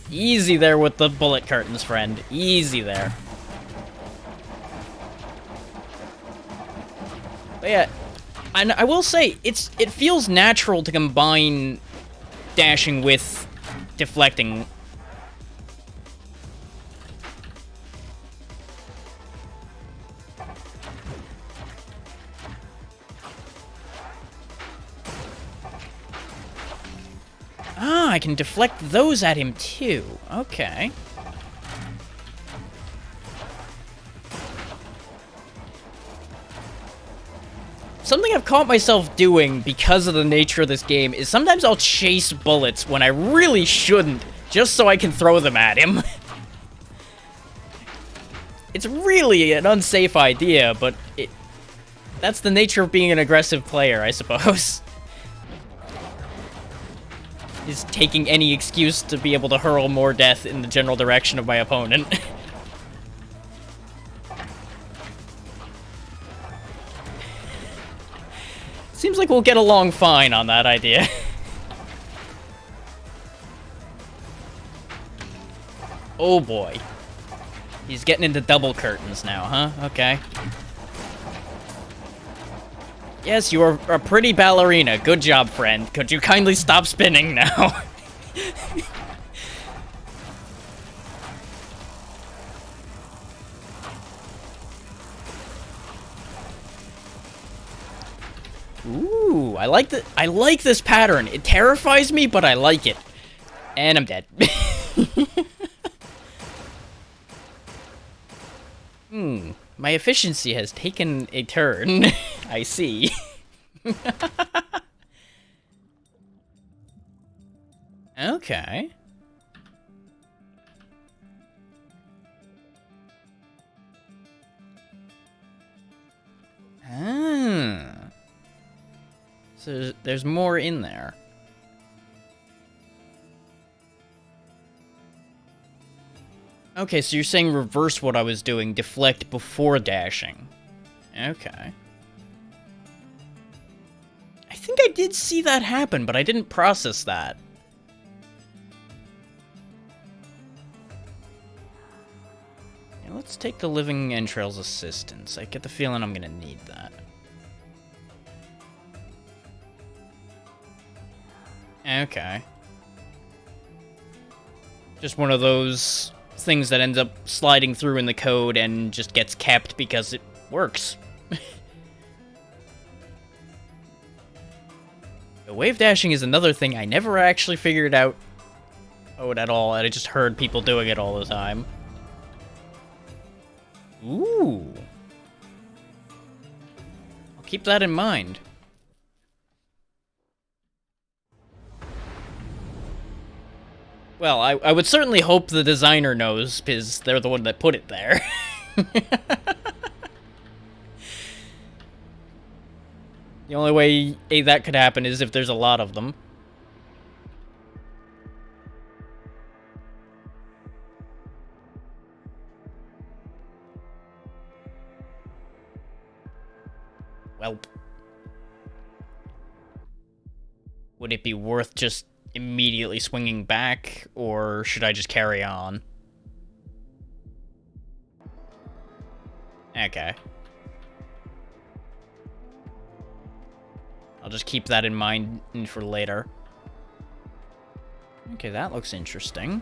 Easy there with the bullet curtains, friend. Easy there. But yeah, and I will say, it feels natural to combine dashing with deflecting. Ah, I can deflect those at him too. Okay. Something I've caught myself doing because of the nature of this game is sometimes I'll chase bullets when I really shouldn't, just so I can throw them at him. It's really an unsafe idea, but that's the nature of being an aggressive player, I suppose. Is taking any excuse to be able to hurl more death in the general direction of my opponent. Seems like we'll get along fine on that idea. Oh boy. He's getting into double curtains now, huh? Okay. Yes, you are a pretty ballerina. Good job, friend. Could you kindly stop spinning now? Ooh, I like this pattern. It terrifies me, but I like it. And I'm dead. My efficiency has taken a turn. I see. Okay. Ah. So there's more in there. Okay, so you're saying reverse what I was doing, deflect before dashing. Okay. I think I did see that happen, but I didn't process that. Yeah, let's take the Living Entrails Assistance. I get the feeling I'm gonna need that. Okay. Just one of those things that ends up sliding through in the code and just gets kept because it works. The wave dashing is another thing I never actually figured out at all, and I just heard people doing it all the time. Ooh. I'll keep that in mind. Well, I would certainly hope the designer knows, because they're the one that put it there. The only way that could happen is if there's a lot of them. Welp. Would it be worth just immediately swinging back, or should I just carry on? Okay. I'll just keep that in mind for later. Okay, that looks interesting.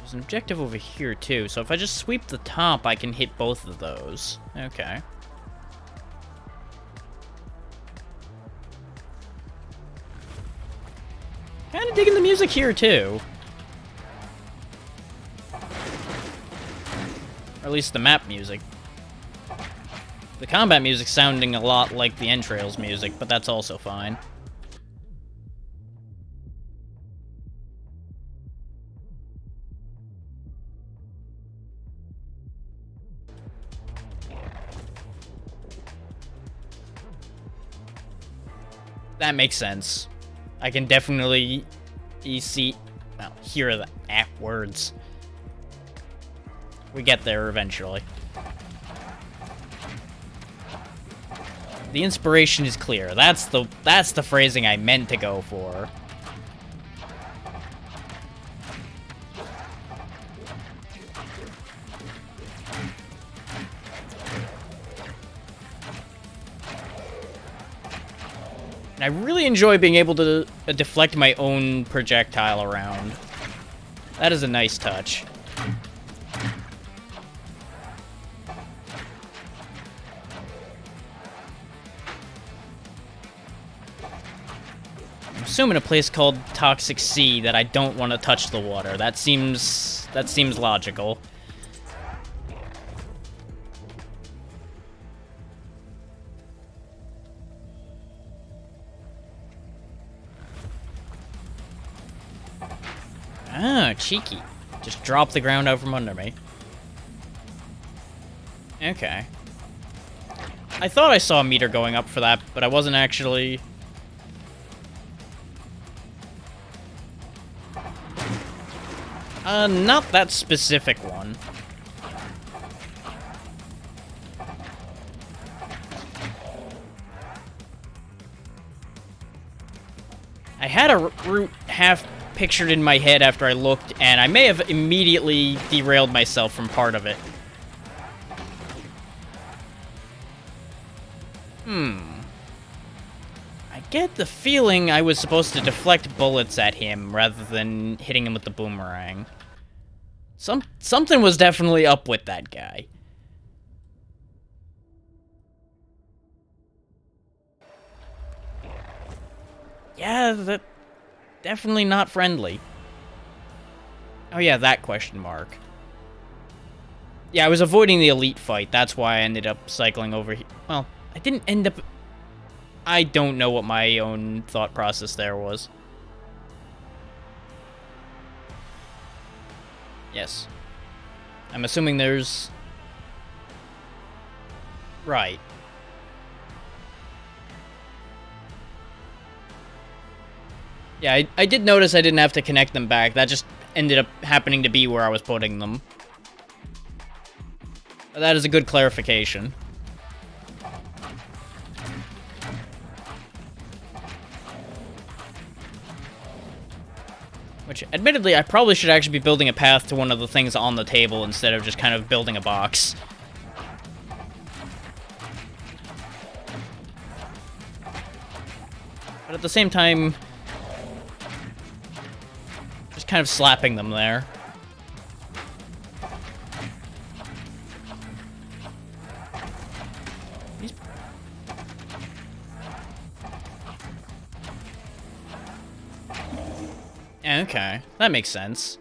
There's an objective over here, too, so if I just sweep the top, I can hit both of those. Okay. Kinda digging the music here, too. Or at least the map music. The combat music sounding a lot like the Entrails music, but that's also fine. That makes sense. I can definitely hear the words. We get there eventually. The inspiration is clear. That's the phrasing I meant to go for. And I really enjoy being able to deflect my own projectile around. That is a nice touch. I'm assuming a place called Toxic Sea that I don't want to touch the water. That seems logical. Ah, cheeky. Just drop the ground out from under me. Okay. I thought I saw a meter going up for that, but I wasn't actually... not that specific one. I had a route half pictured in my head after I looked, and I may have immediately derailed myself from part of it. I get the feeling I was supposed to deflect bullets at him rather than hitting him with the boomerang. Something was definitely up with that guy. Yeah, that... definitely not friendly. Oh yeah, that question mark. Yeah, I was avoiding the elite fight. That's why I ended up cycling over here. Well, I didn't end up... I don't know what my own thought process there was. Yes. I'm assuming there's... Right. Yeah, I did notice I didn't have to connect them back. That just ended up happening to be where I was putting them. That is a good clarification. Which, admittedly, I probably should actually be building a path to one of the things on the table instead of just kind of building a box. But at the same time... just kind of slapping them there. Okay, that makes sense.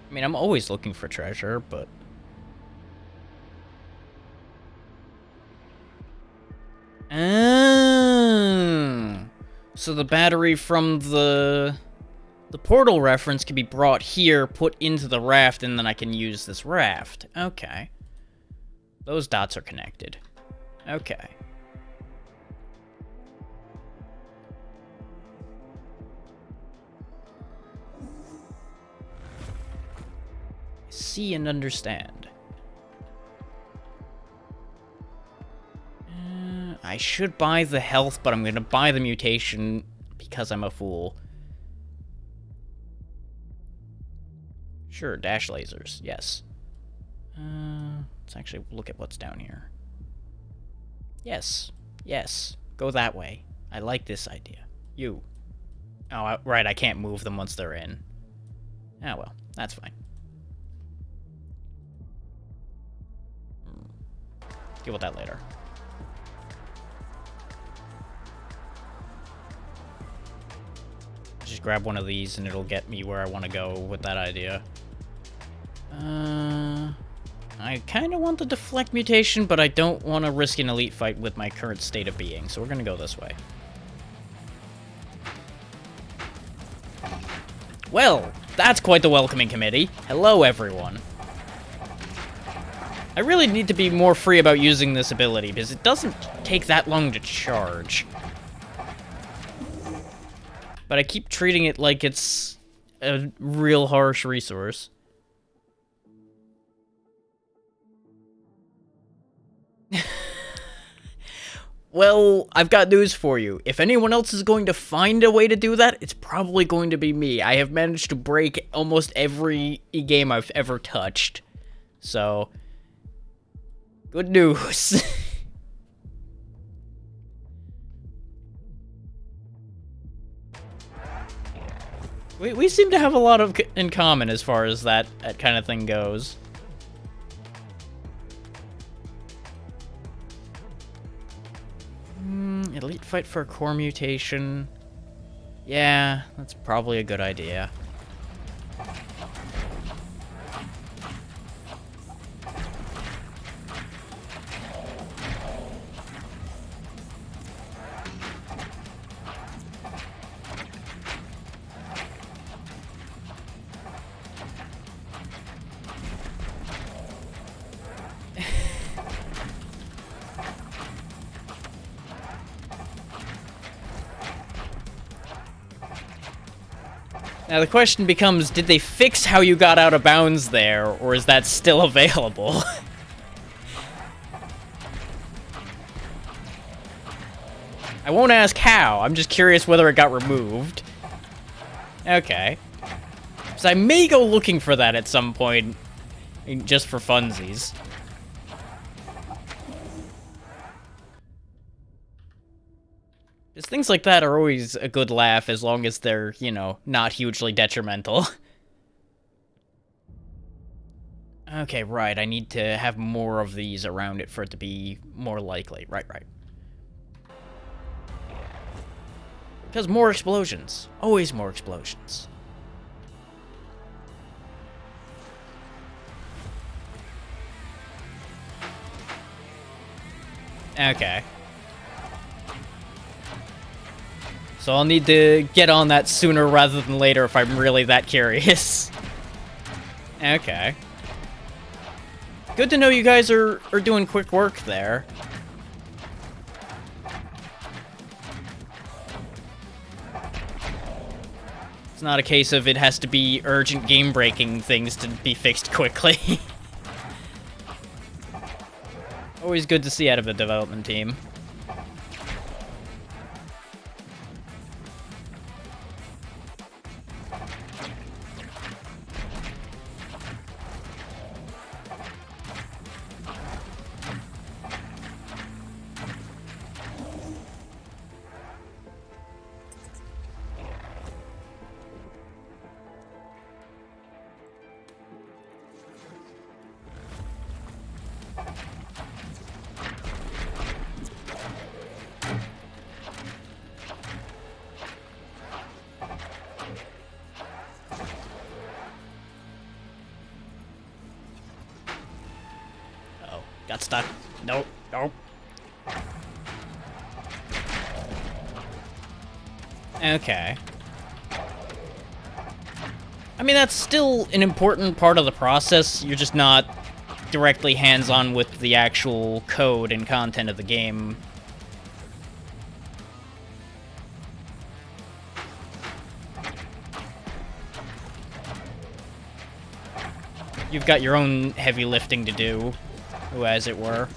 I mean, I'm always looking for treasure, but... So the battery from the portal reference can be brought here, put into the raft, and then I can use this raft. Okay. Those dots are connected. Okay. See and understand. I should buy the health, but I'm gonna buy the mutation because I'm a fool. Sure, dash lasers, yes. Let's actually look at what's down here. Yes. Yes. Go that way. I like this idea. You. Oh, right, I can't move them once they're in. Ah, well, that's fine. Deal with that later. Just grab one of these and it'll get me where I want to go with that idea. I kind of want the deflect mutation, but I don't want to risk an elite fight with my current state of being, so we're going to go this way. Well, that's quite the welcoming committee. Hello, everyone. I really need to be more free about using this ability, because it doesn't take that long to charge. But I keep treating it like it's a real harsh resource. Well, I've got news for you. If anyone else is going to find a way to do that, it's probably going to be me. I have managed to break almost every game I've ever touched. So, good news. we seem to have a lot in common as far as that kind of thing goes. Elite fight for a core mutation. Yeah, that's probably a good idea. Now the question becomes, did they fix how you got out of bounds there, or is that still available? I won't ask how, I'm just curious whether it got removed. Okay. So I may go looking for that at some point, just for funsies. Because things like that are always a good laugh as long as they're, you know, not hugely detrimental. Okay, right, I need to have more of these around it for it to be more likely. Right. Because more explosions. Always more explosions. Okay. So I'll need to get on that sooner rather than later if I'm really that curious. Okay. Good to know you guys are doing quick work there. It's not a case of it has to be urgent game-breaking things to be fixed quickly. Always good to see out of the development team. Got stuck. Nope. Okay. I mean, that's still an important part of the process. You're just not directly hands-on with the actual code and content of the game. You've got your own heavy lifting to do, as it were.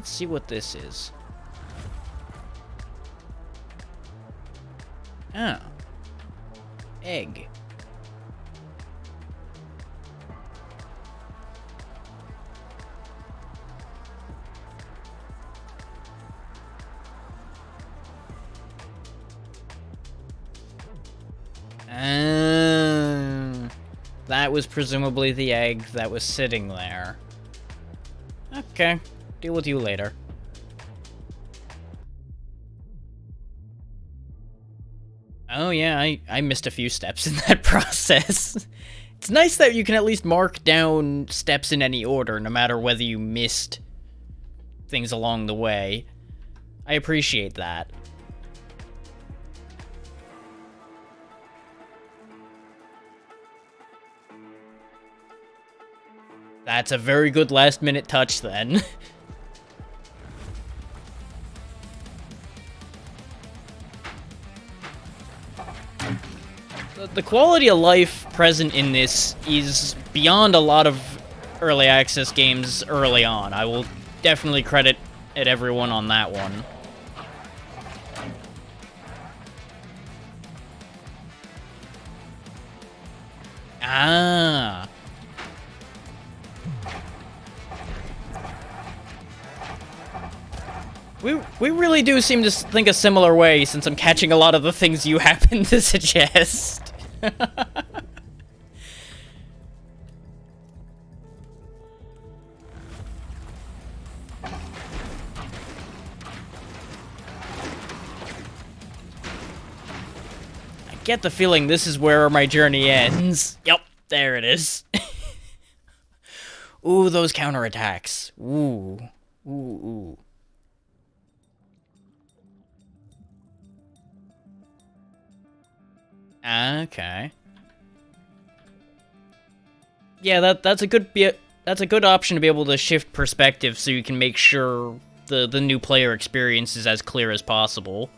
Let's see what this is. Ah. Egg. That was presumably the egg that was sitting there. Okay, deal with you later. Oh yeah, I missed a few steps in that process. It's nice that you can at least mark down steps in any order, no matter whether you missed things along the way. I appreciate that. That's a very good last-minute touch, then. The quality of life present in this is beyond a lot of early access games early on. I will definitely credit everyone on that one. Ah. We really do seem to think a similar way, since I'm catching a lot of the things you happen to suggest. I get the feeling this is where my journey ends. Yep, there it is. Ooh, those counterattacks. Ooh. Ooh, ooh. Okay. Yeah, that's a good option to be able to shift perspective so you can make sure the new player experience is as clear as possible.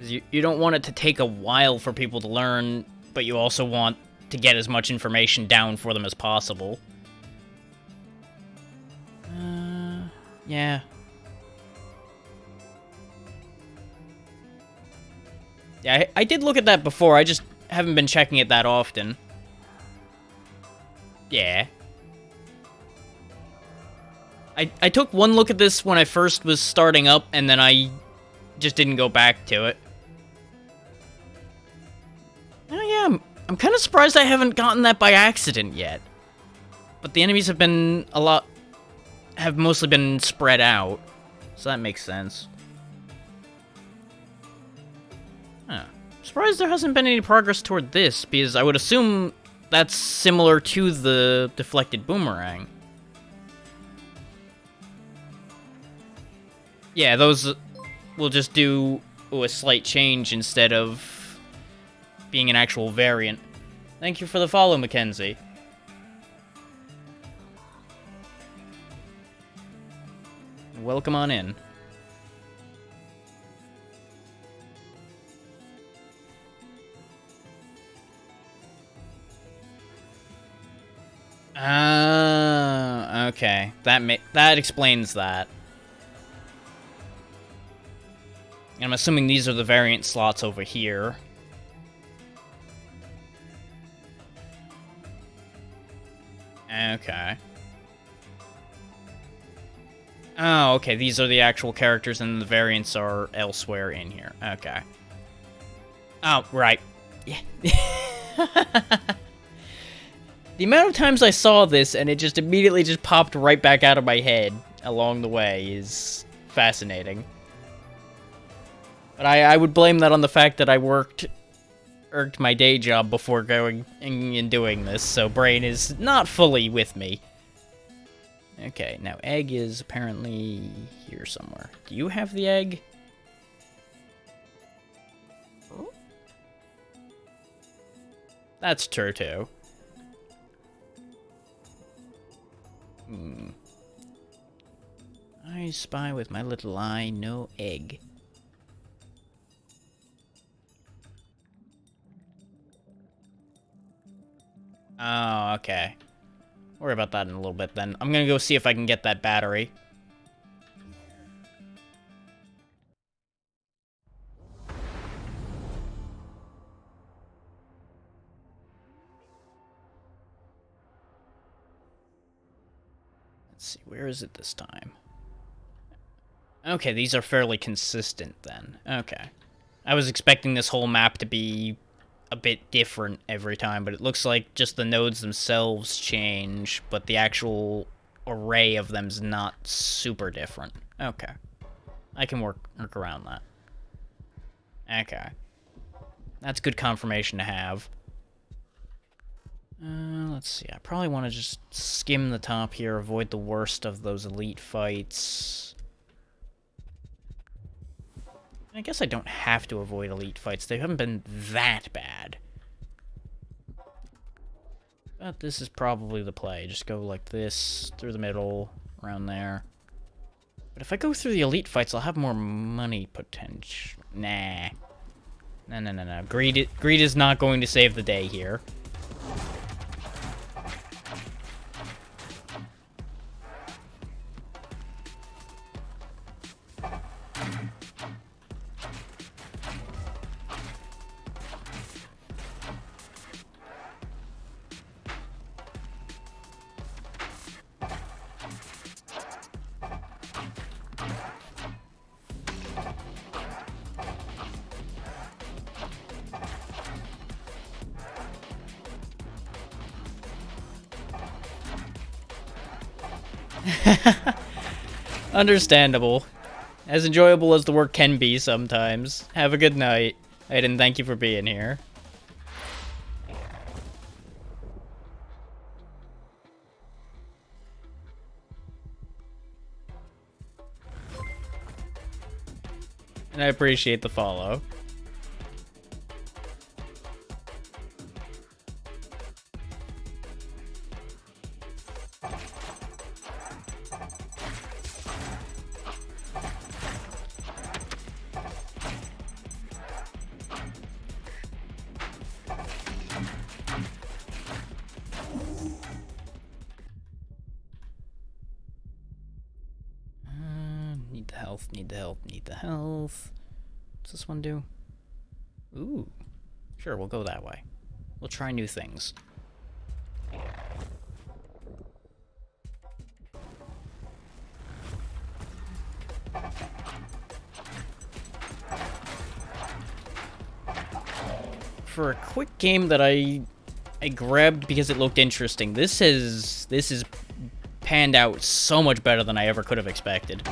You don't want it to take a while for people to learn, but you also want to get as much information down for them as possible. Yeah. Yeah, I did look at that before, I just haven't been checking it that often. Yeah. I took one look at this when I first was starting up, and then I just didn't go back to it. Oh yeah, I'm kind of surprised I haven't gotten that by accident yet. But the enemies have been have mostly been spread out, so that makes sense. Huh. Surprised there hasn't been any progress toward this, because I would assume that's similar to the deflected boomerang. Yeah, those will just do a slight change instead of being an actual variant. Thank you for the follow, Mackenzie. Welcome on in. Okay. That explains that. And I'm assuming these are the variant slots over here. Okay. Oh, okay, these are the actual characters and the variants are elsewhere in here. Okay. Oh, right. Yeah. The amount of times I saw this and it just immediately just popped right back out of my head along the way is fascinating. But I would blame that on the fact that I irked my day job before going and doing this, so brain is not fully with me. Okay, now egg is apparently here somewhere. Do you have the egg? Oh. That's Turto. I spy with my little eye no egg. Oh, okay. Worry about that in a little bit then. I'm gonna go see if I can get that battery. Let's see, where is it this time? Okay, these are fairly consistent then. Okay. I was expecting this whole map to be a bit different every time, but it looks like just the nodes themselves change, but the actual array of them's not super different. Okay. I can work around that. Okay. That's good confirmation to have. Let's see. I probably want to just skim the top here, avoid the worst of those elite fights. I guess I don't have to avoid elite fights. They haven't been that bad. But this is probably the play. Just go like this, through the middle, around there. But if I go through the elite fights, I'll have more money potential. Nah. No. Greed is not going to save the day here. Understandable. As enjoyable as the work can be sometimes. Have a good night. Aiden, thank you for being here. And I appreciate the follow. Need the health. What's this one do? Ooh. Sure, we'll go that way. We'll try new things. For a quick game that I grabbed because it looked interesting, this is panned out so much better than I ever could have expected.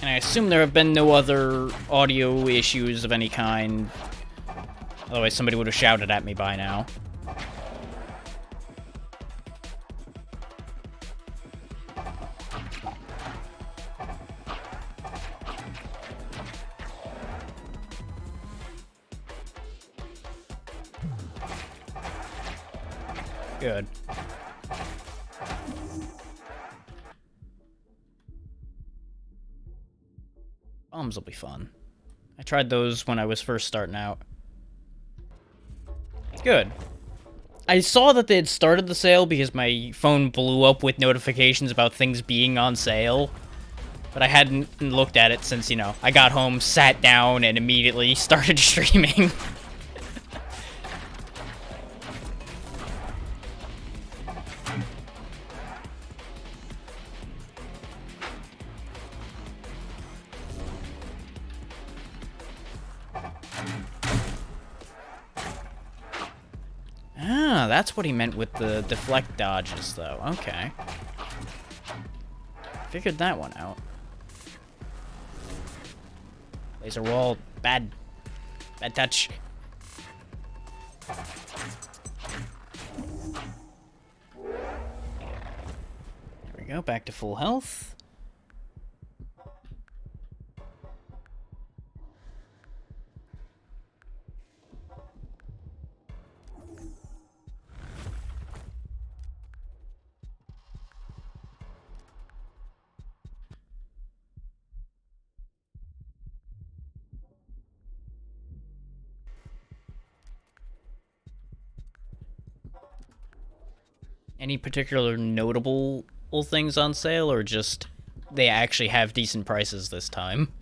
And I assume there have been no other audio issues of any kind. Otherwise, somebody would have shouted at me by now. Good. Bombs will be fun. I tried those when I was first starting out. Good. I saw that they had started the sale because my phone blew up with notifications about things being on sale. But I hadn't looked at it since, you know, I got home, sat down, and immediately started streaming. Ah, that's what he meant with the deflect dodges, though. Okay. Figured that one out. Laser wall, bad touch. There we go, back to full health. any particular notable things on sale, or just they actually have decent prices this time?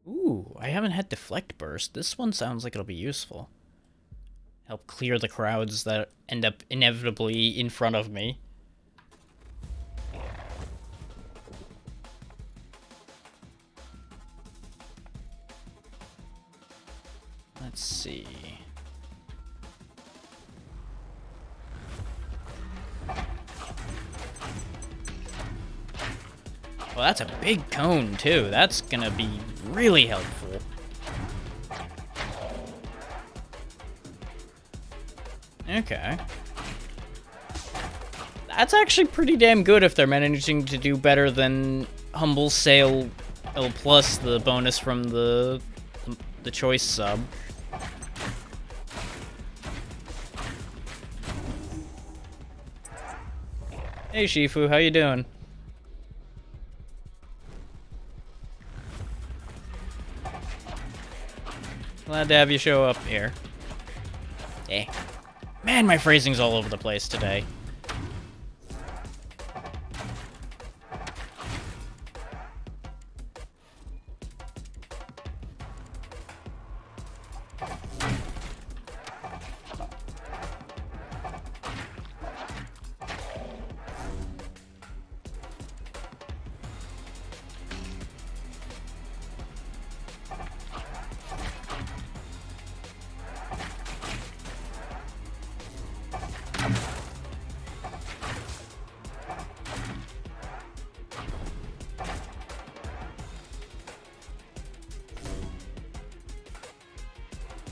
Ooh, I haven't had Deflect Burst. This one sounds like it'll be useful. Help clear the crowds that end up inevitably in front of me. Let's see. Well, that's a big cone, too. That's gonna be really helpful. Okay. That's actually pretty damn good if they're managing to do better than Humble Sail L Plus, the bonus from the choice sub. Hey Shifu, how you doing? Glad to have you show up here. Hey. Man, my phrasing's all over the place today.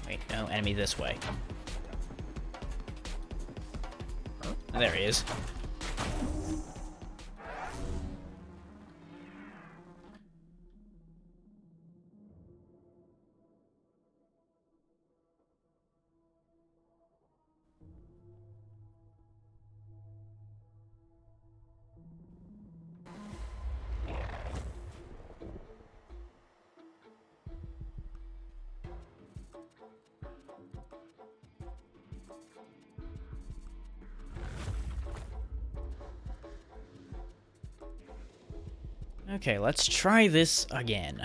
Wait, no, enemy this way. Oh, there he is. Okay, let's try this again.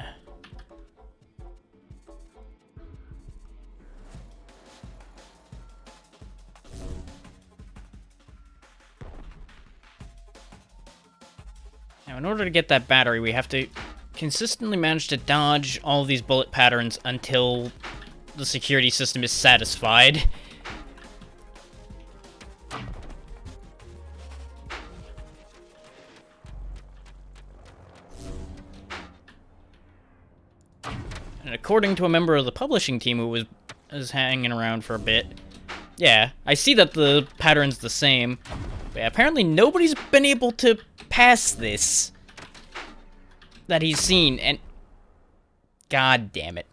Now, in order to get that battery, we have to consistently manage to dodge all of these bullet patterns until the security system is satisfied. And according to a member of the publishing team who was hanging around for a bit, yeah, I see that the pattern's the same, but yeah, apparently nobody's been able to pass this that he's seen, and god damn it.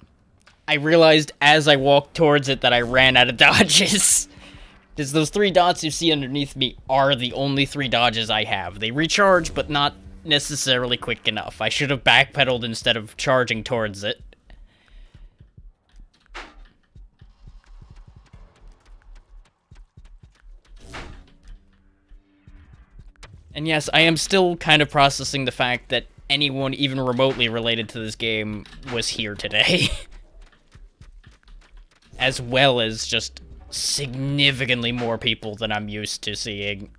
I realized as I walked towards it that I ran out of dodges. Because those 3 dots you see underneath me are the only 3 dodges I have. They recharge, but not necessarily quick enough. I should have backpedaled instead of charging towards it. And yes, I am still kind of processing the fact that anyone even remotely related to this game was here today. As well as just significantly more people than I'm used to seeing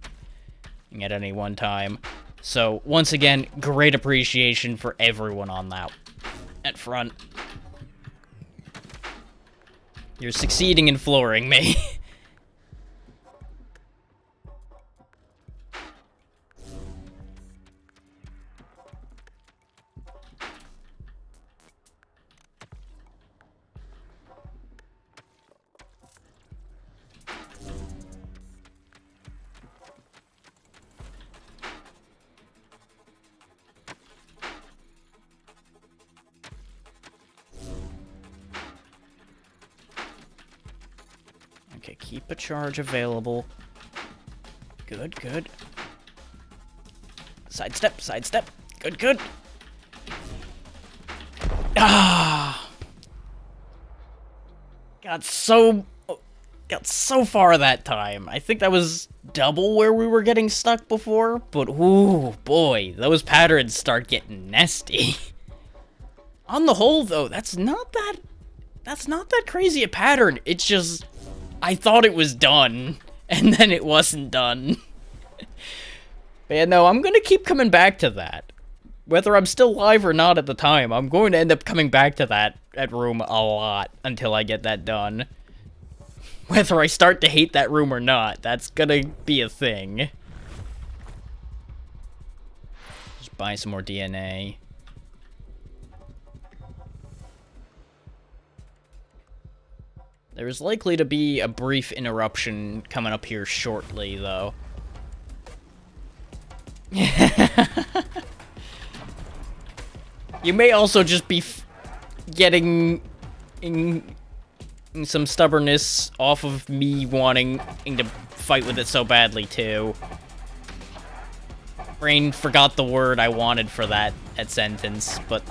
at any one time. So, once again, great appreciation for everyone on that at front. You're succeeding in flooring me. Keep a charge available. Good, good. Sidestep, sidestep. Good, good. Ah! Got so far that time. I think that was double where we were getting stuck before, but ooh, boy, those patterns start getting nasty. On the whole, though, that's not that crazy a pattern. It's just, I thought it was done, and then it wasn't done. But yeah, no, I'm gonna keep coming back to that. Whether I'm still live or not at the time, I'm going to end up coming back to that room a lot until I get that done. Whether I start to hate that room or not, that's gonna be a thing. Just buy some more DNA. There is likely to be a brief interruption coming up here shortly, though. You may also just be getting some stubbornness off of me wanting to fight with it so badly, too. Brain forgot the word I wanted for that sentence, but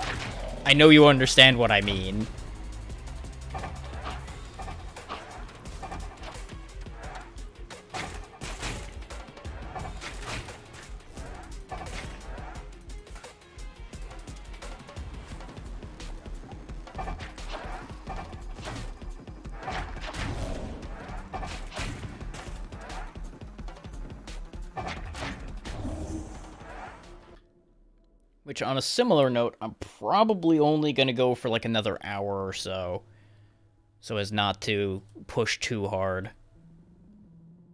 I know you understand what I mean. Which, on a similar note, I'm probably only going to go for like another hour or so as not to push too hard.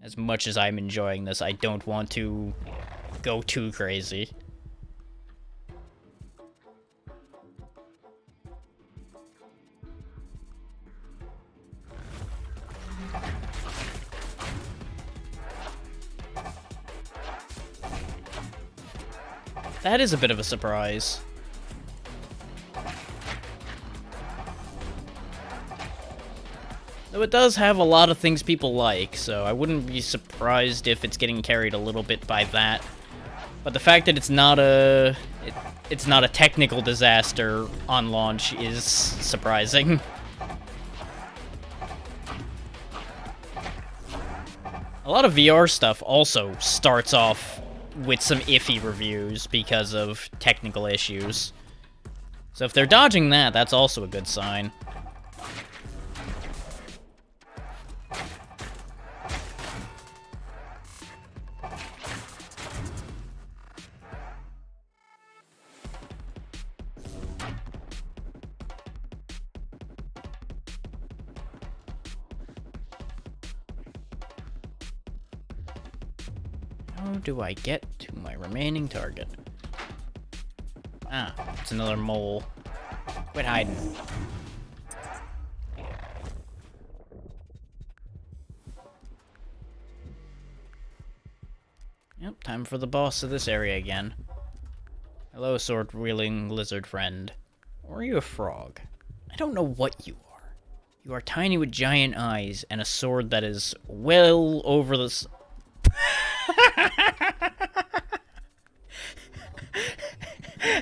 As much as I'm enjoying this, I don't want to go too crazy. That is a bit of a surprise. Though it does have a lot of things people like, so I wouldn't be surprised if it's getting carried a little bit by that. But the fact that it's not a technical disaster on launch is surprising. A lot of VR stuff also starts off with some iffy reviews because of technical issues. So if they're dodging that, that's also a good sign. How do I get to my remaining target? Ah, it's another mole. Quit hiding. Yep, time for the boss of this area again. Hello, sword-wielding lizard friend. Or are you a frog? I don't know what you are. You are tiny with giant eyes and a sword that is well over the...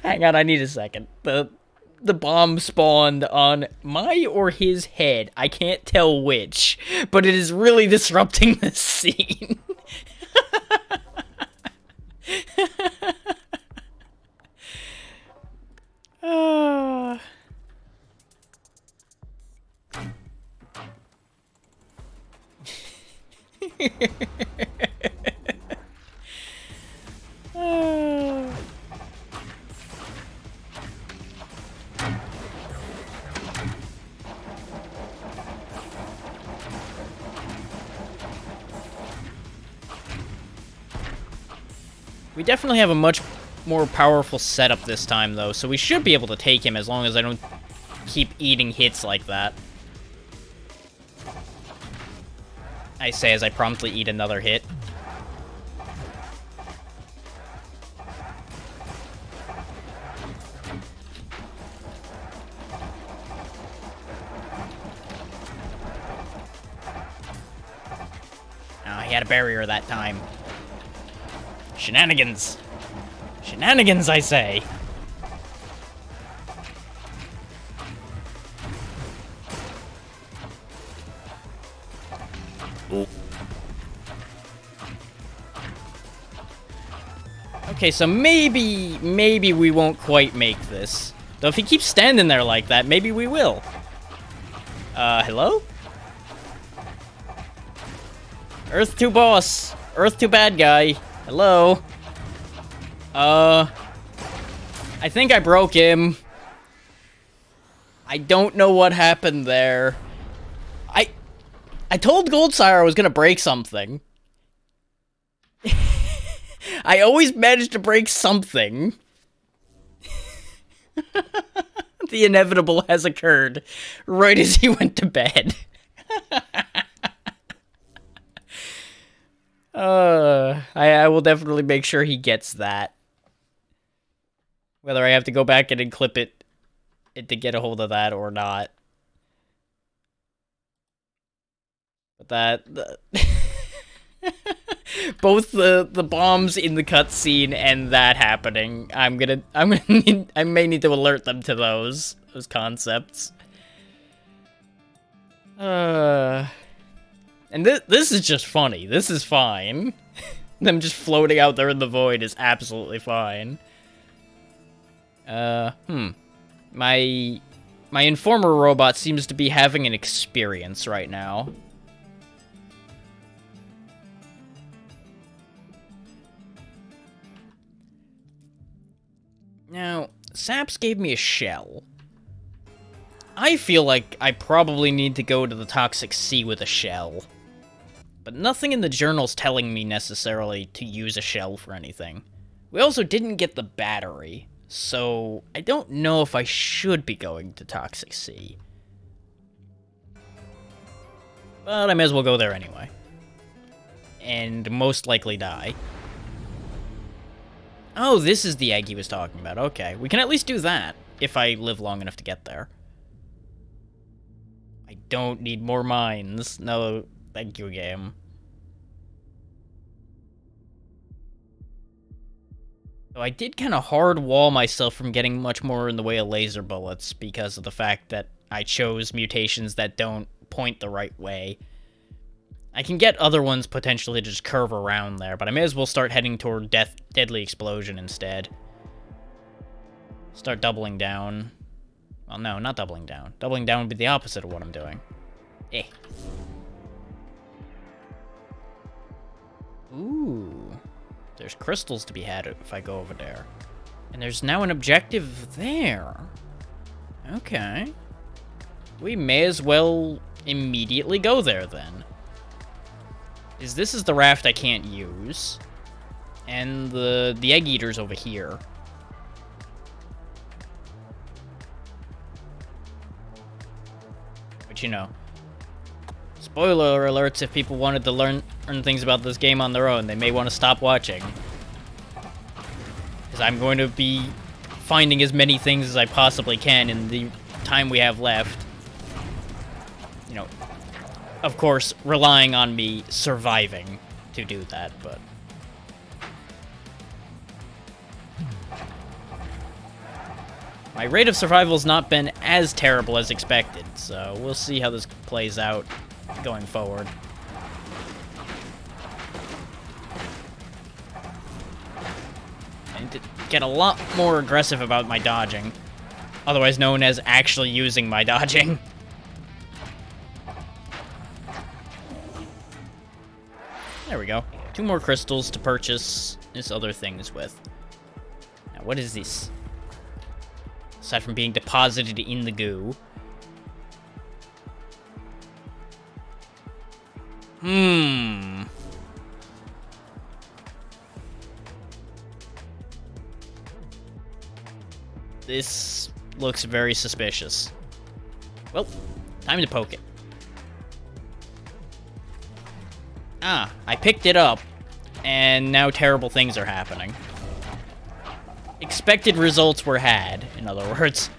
Hang on, I need a second. The bomb spawned on my or his head. I can't tell which, but it is really disrupting the scene. We definitely have a much more powerful setup this time, though, so we should be able to take him as long as I don't keep eating hits like that. I say as I promptly eat another hit. he had a barrier that time. Shenanigans. Shenanigans, I say. Ooh. Okay, so maybe we won't quite make this. Though if he keeps standing there like that, maybe we will. Hello? Earth 2 boss. Earth 2 bad guy. Hello? I think I broke him. I don't know what happened there. I told Goldsire I was gonna break something. I always managed to break something. The inevitable has occurred right as he went to bed. I will definitely make sure he gets that. Whether I have to go back and clip it to get a hold of that or not. But that... both the bombs in the cutscene and that happening, I may need to alert them to those concepts. And this is just funny. This is fine. Them just floating out there in the void is absolutely fine. My informer robot seems to be having an experience right now. Now, Saps gave me a shell. I feel like I probably need to go to the Toxic Sea with a shell. But nothing in the journal's telling me necessarily to use a shell for anything. We also didn't get the battery, so I don't know if I should be going to Toxic Sea. But I may as well go there anyway. And most likely die. Oh, this is the egg he was talking about. Okay, we can at least do that, if I live long enough to get there. I don't need more mines. No, thank you, game. So I did kind of hard wall myself from getting much more in the way of laser bullets because of the fact that I chose mutations that don't point the right way. I can get other ones potentially to just curve around there, but I may as well start heading toward Deadly Explosion instead. Start doubling down. Well, no, not doubling down. Doubling down would be the opposite of what I'm doing. Eh. Ooh. There's crystals to be had if I go over there. And there's now an objective there. Okay. We may as well immediately go there, then. This is the raft I can't use. And the egg eater's over here. But you know, spoiler alerts, if people wanted to learn things about this game on their own, they may want to stop watching. Because I'm going to be finding as many things as I possibly can in the time we have left. You know, of course, relying on me surviving to do that, but... my rate of survival has not been as terrible as expected, so we'll see how this plays out going forward. I need to get a lot more aggressive about my dodging, otherwise known as actually using my dodging. There we go. 2 more crystals to purchase this other things with. Now, what is this? Aside from being deposited in the goo. This looks very suspicious. Well, time to poke it. Ah, I picked it up, and now terrible things are happening. Expected results were had, in other words.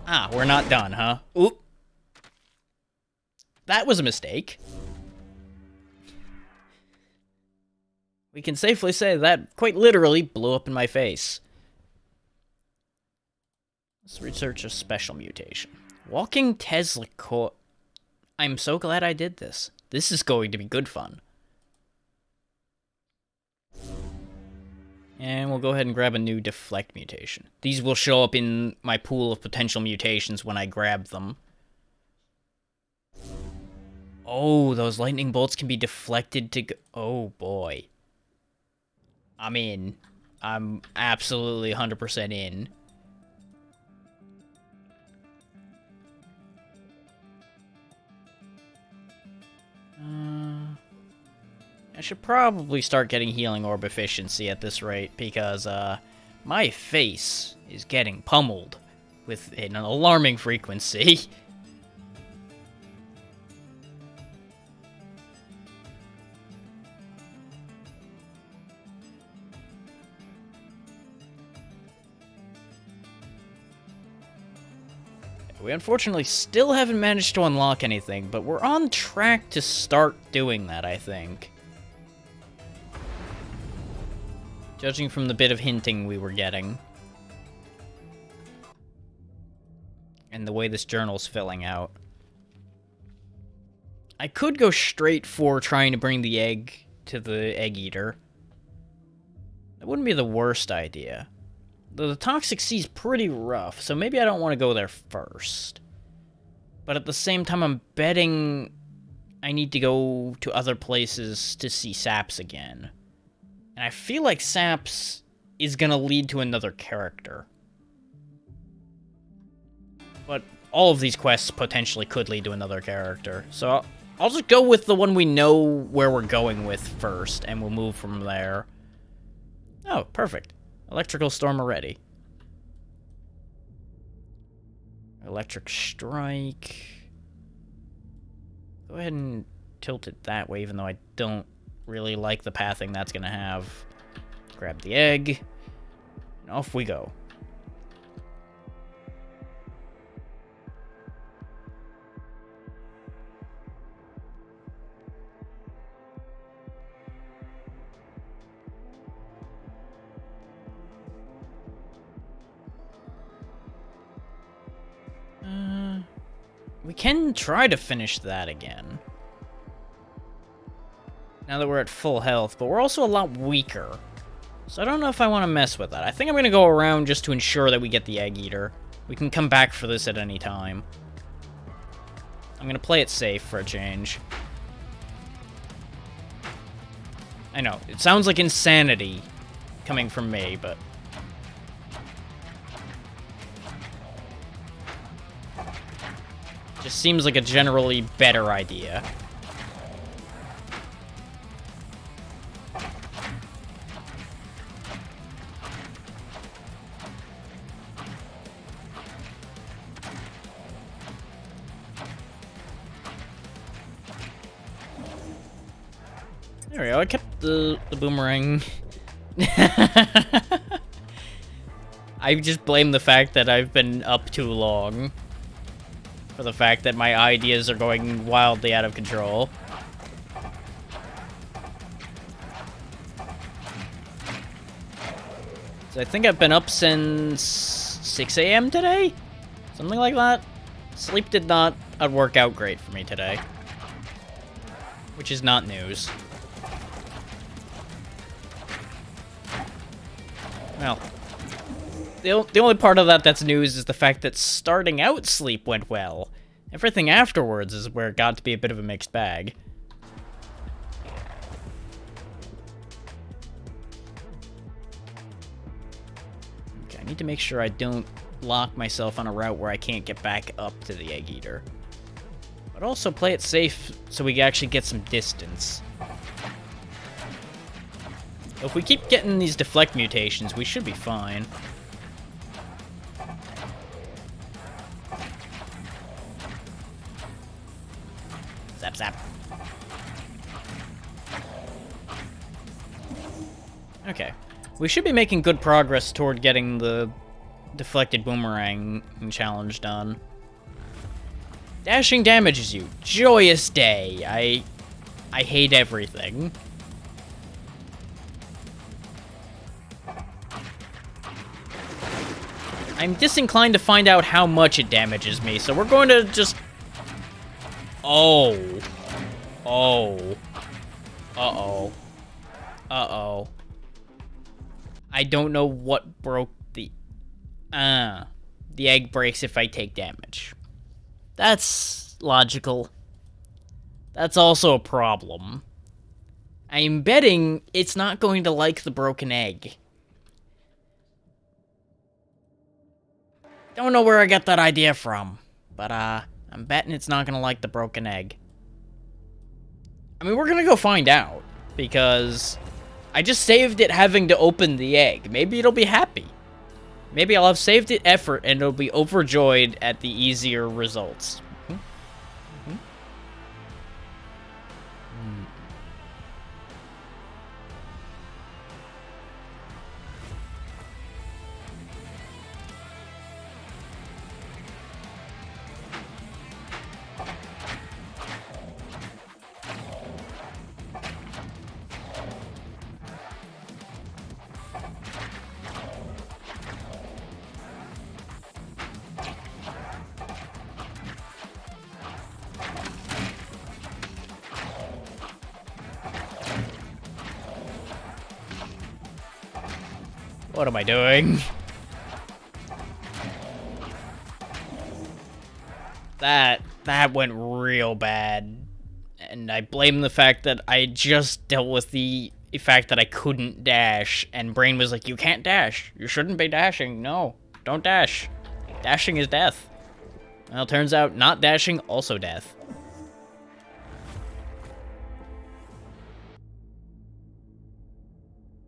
Ah, we're not done, huh? Oop. That was a mistake. We can safely say that quite literally blew up in my face. Let's research a special mutation. Walking Tesla core. I'm so glad I did this. This is going to be good fun. And we'll go ahead and grab a new deflect mutation. These will show up in my pool of potential mutations when I grab them. Oh, those lightning bolts can be deflected to go. Oh, boy. I'm in. I'm absolutely 100% in. I should probably start getting healing orb efficiency at this rate, because, my face is getting pummeled with an alarming frequency. We unfortunately still haven't managed to unlock anything, but we're on track to start doing that, I think. Judging from the bit of hinting we were getting. And the way this journal's filling out. I could go straight for trying to bring the egg to the egg eater. That wouldn't be the worst idea. Though the Toxic Sea's pretty rough, so maybe I don't want to go there first. But at the same time, I'm betting I need to go to other places to see Saps again. And I feel like Saps is gonna lead to another character. But all of these quests potentially could lead to another character. So I'll just go with the one we know where we're going with first, and we'll move from there. Oh, perfect. Electrical Storm already. Electric Strike. Go ahead and tilt it that way, even though I don't really like the pathing that's gonna have. Grab the egg, and off we go. We can try to finish that again. Now that we're at full health, but we're also a lot weaker. So I don't know if I want to mess with that. I think I'm going to go around just to ensure that we get the Egg Eater. We can come back for this at any time. I'm going to play it safe for a change. I know, it sounds like insanity coming from me, but... just seems like a generally better idea. There we go, I kept the boomerang. I just blame the fact that I've been up too long. For the fact that my ideas are going wildly out of control. So I think I've been up since 6 a.m. today? Something like that? Sleep did not work out great for me today. Which is not news. Well, the only part of that that's news is the fact that starting out sleep went well. Everything afterwards is where it got to be a bit of a mixed bag. Okay, I need to make sure I don't lock myself on a route where I can't get back up to the Egg Eater. But also play it safe so we actually get some distance. If we keep getting these deflect mutations, we should be fine. Zap, zap. Okay. We should be making good progress toward getting the deflected boomerang challenge done. Dashing damages you. Joyous day. I hate everything. I'm disinclined to find out how much it damages me, so we're going to just... Oh. Oh. Uh-oh. Uh-oh. I don't know what broke the... The egg breaks if I take damage. That's logical. That's also a problem. I'm betting it's not going to like the broken egg. Don't know where I got that idea from, but I'm betting it's not gonna like the broken egg. I mean, we're gonna go find out, because I just saved it having to open the egg. Maybe it'll be happy. Maybe I'll have saved it effort and it'll be overjoyed at the easier results. What am I doing? That went real bad. And I blame the fact that I just dealt with the fact that I couldn't dash, and Brain was like, you can't dash. You shouldn't be dashing. No, don't dash. Dashing is death. Well, turns out not dashing, also death.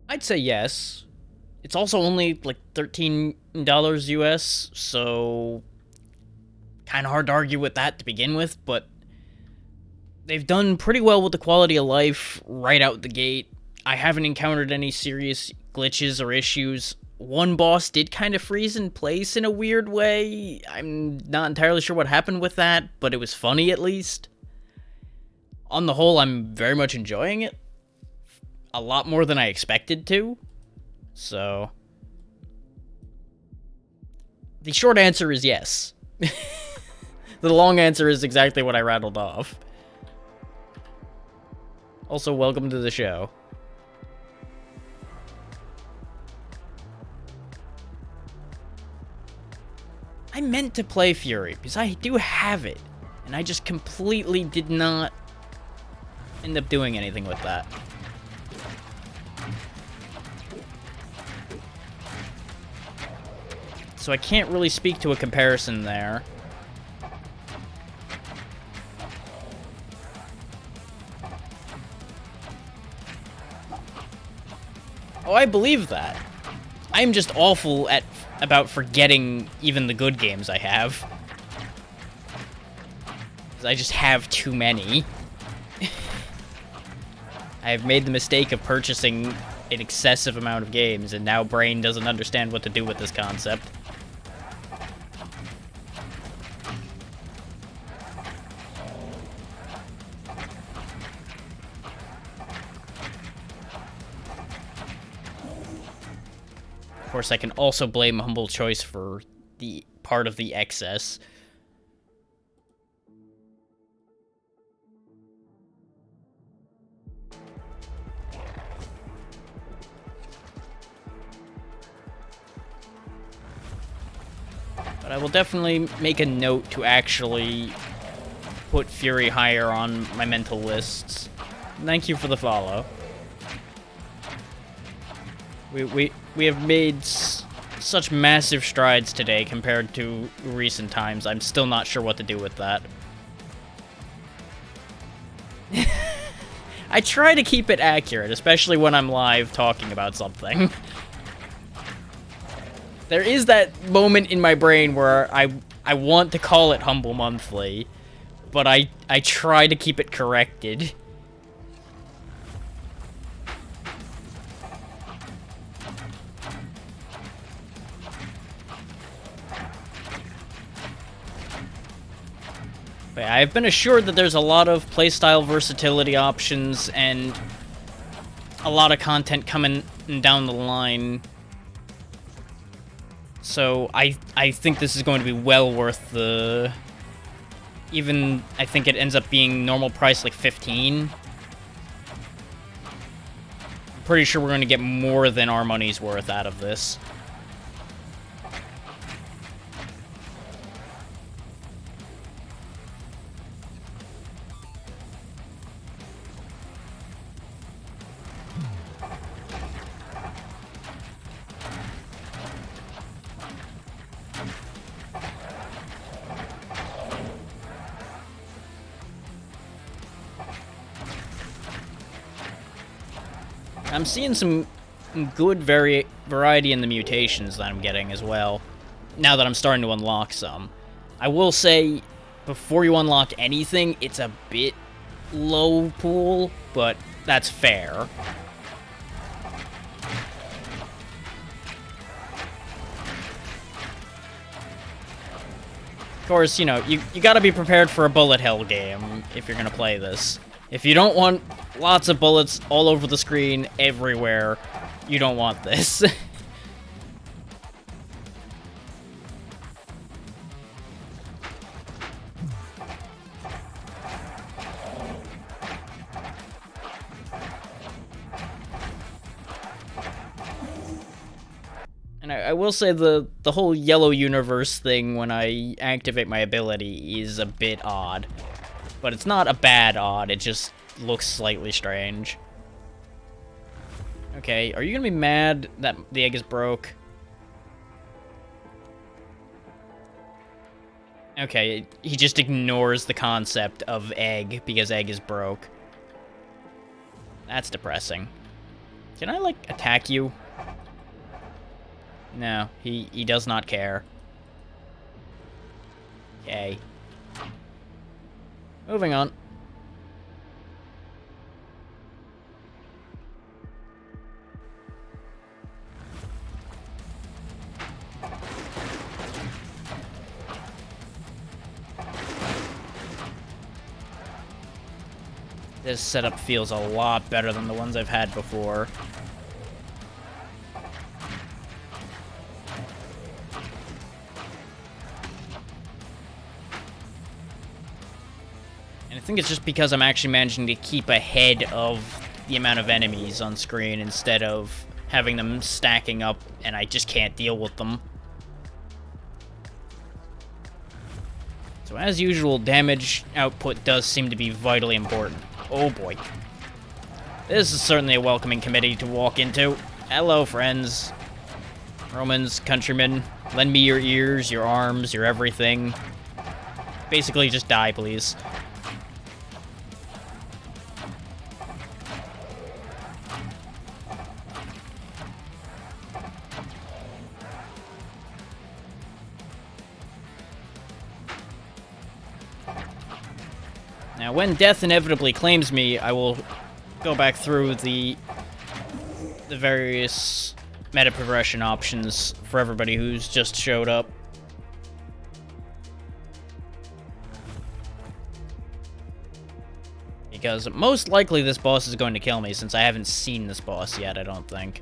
I'd say yes. It's also only like $13 US, so kind of hard to argue with that to begin with, but they've done pretty well with the quality of life right out the gate. I haven't encountered any serious glitches or issues. One boss did kind of freeze in place in a weird way. I'm not entirely sure what happened with that, but it was funny at least. On the whole, I'm very much enjoying it. A lot more than I expected to. So, the short answer is yes. The long answer is exactly what I rattled off. Also, welcome to the show. I meant to play Fury, because I do have it, and I just completely did not end up doing anything with that. So I can't really speak to a comparison there. Oh, I believe that. I'm just awful about forgetting even the good games I have. 'Cause I just have too many. I've made the mistake of purchasing an excessive amount of games, and now Brain doesn't understand what to do with this concept. Of course, I can also blame Humble Choice for the part of the excess. But I will definitely make a note to actually put Fury higher on my mental lists. Thank you for the follow. We have made such massive strides today compared to recent times. I'm still not sure what to do with that. I try to keep it accurate, especially when I'm live talking about something. There is that moment in my brain where I want to call it Humble Monthly, but I try to keep it corrected. But I've been assured that there's a lot of playstyle versatility options and a lot of content coming down the line. So I think this is going to be well worth the... Even, I think it ends up being normal price, like 15. I'm pretty sure we're going to get more than our money's worth out of this. I'm seeing some good variety in the mutations that I'm getting as well, now that I'm starting to unlock some. I will say, before you unlock anything, it's a bit low pool, but that's fair. Of course, you know, you gotta be prepared for a bullet hell game if you're gonna play this. If you don't want lots of bullets all over the screen, everywhere, you don't want this. And I will say the whole yellow universe thing when I activate my ability is a bit odd. But it's not a bad odd, it just looks slightly strange. Okay, are you gonna be mad that the egg is broke? Okay, he just ignores the concept of egg because egg is broke. That's depressing. Can I, like, attack you? No, he does not care. Okay. Moving on. This setup feels a lot better than the ones I've had before. And I think it's just because I'm actually managing to keep ahead of the amount of enemies on screen instead of having them stacking up and I just can't deal with them. So as usual, damage output does seem to be vitally important. Oh boy. This is certainly a welcoming committee to walk into. Hello, friends. Romans, countrymen, lend me your ears, your arms, your everything. Basically, just die, please. Now, when death inevitably claims me, I will go back through the various meta progression options for everybody who's just showed up. Because most likely this boss is going to kill me, since I haven't seen this boss yet, I don't think.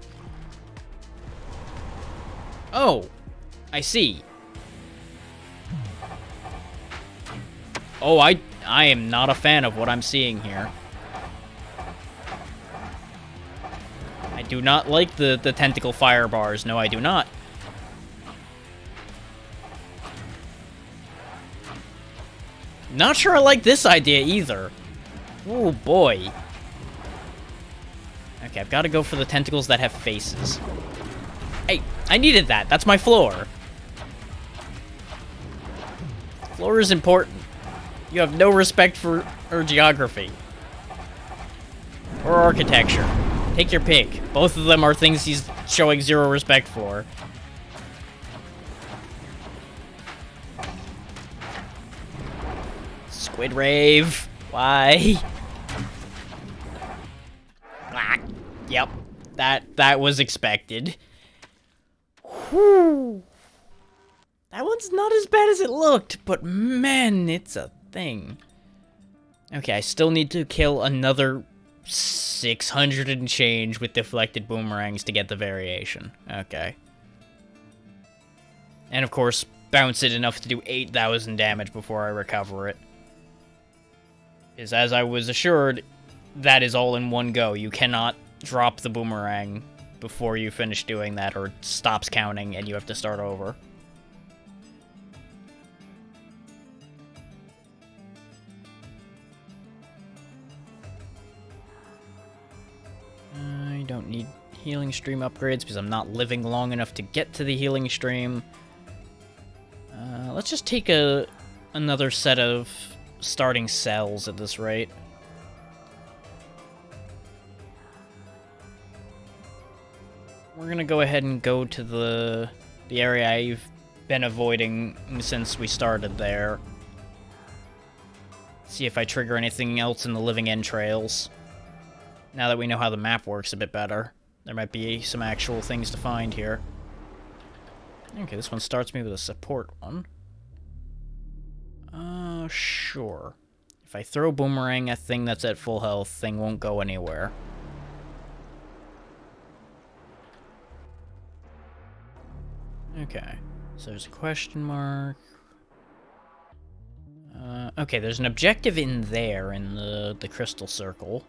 Oh, I see. Oh, I am not a fan of what I'm seeing here. I do not like the tentacle fire bars. No, I do not. Not sure I like this idea either. Oh boy. Okay, I've got to go for the tentacles that have faces. Hey, I needed that. That's my floor. Floor is important. You have no respect for geography. Or architecture. Take your pick. Both of them are things he's showing zero respect for. Squid Rave. Why? Yep. That was expected. Whew. That one's not as bad as it looked, but man, it's a thing. Okay, I still need to kill another 600 and change with deflected boomerangs to get the variation. Okay. And of course, bounce it enough to do 8,000 damage before I recover it. Because as I was assured, that is all in one go. You cannot drop the boomerang before you finish doing that, or it stops counting and you have to start over. I don't need healing stream upgrades because I'm not living long enough to get to the healing stream. Let's just take another set of starting cells at this rate. We're gonna go ahead and go to the area I've been avoiding since we started there. See if I trigger anything else in the living entrails. Now that we know how the map works a bit better, there might be some actual things to find here. Okay, this one starts me with a support one. Sure. If I throw boomerang at thing that's at full health, thing won't go anywhere. Okay, so there's a question mark. Okay, there's an objective in there, in the crystal circle.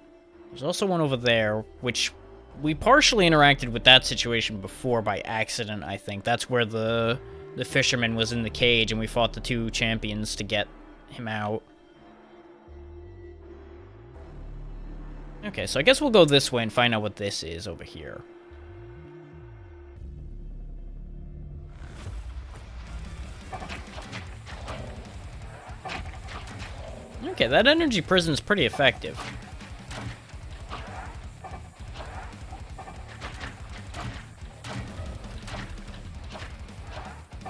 There's also one over there, which we partially interacted with that situation before by accident, I think. That's where the fisherman was in the cage, and we fought the two champions to get him out. Okay, so I guess we'll go this way and find out what this is over here. Okay, that energy prison is pretty effective.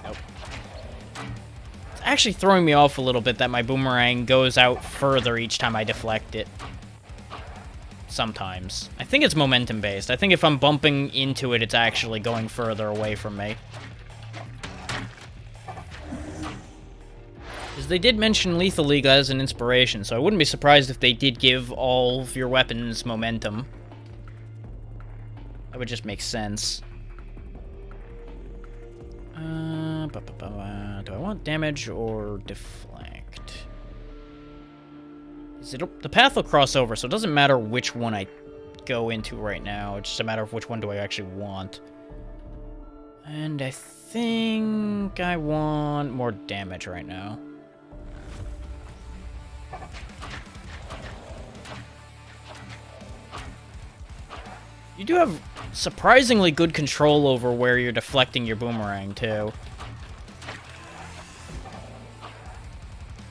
Nope. It's actually throwing me off a little bit that my boomerang goes out further each time I deflect it. Sometimes. I think it's momentum based. I think if I'm bumping into it, it's actually going further away from me. Because they did mention Lethal League as an inspiration, so I wouldn't be surprised if they did give all of your weapons momentum. That would just make sense. Do I want damage or deflect? The path will cross over, so it doesn't matter which one I go into right now. It's just a matter of which one do I actually want. And I think I want more damage right now. You do have surprisingly good control over where you're deflecting your boomerang, too.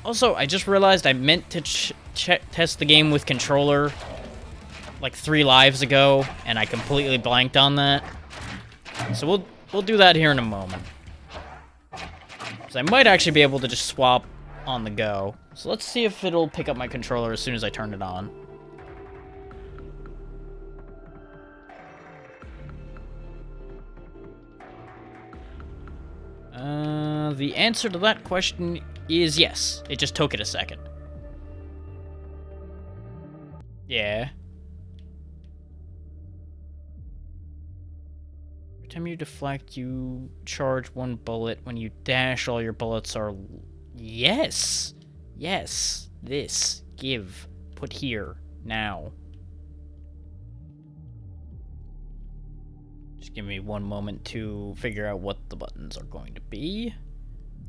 Also, I just realized I meant to test the game with controller like 3 lives ago, and I completely blanked on that. So we'll do that here in a moment. So I might actually be able to just swap on the go. So let's see if it'll pick up my controller as soon as I turn it on. The answer to that question is yes. It just took it a second. Yeah. Every time you deflect, you charge 1 bullet. When you dash, all your bullets are... Yes! Yes. This. Give. Put here. Now. Just give me 1 moment to figure out what the buttons are going to be.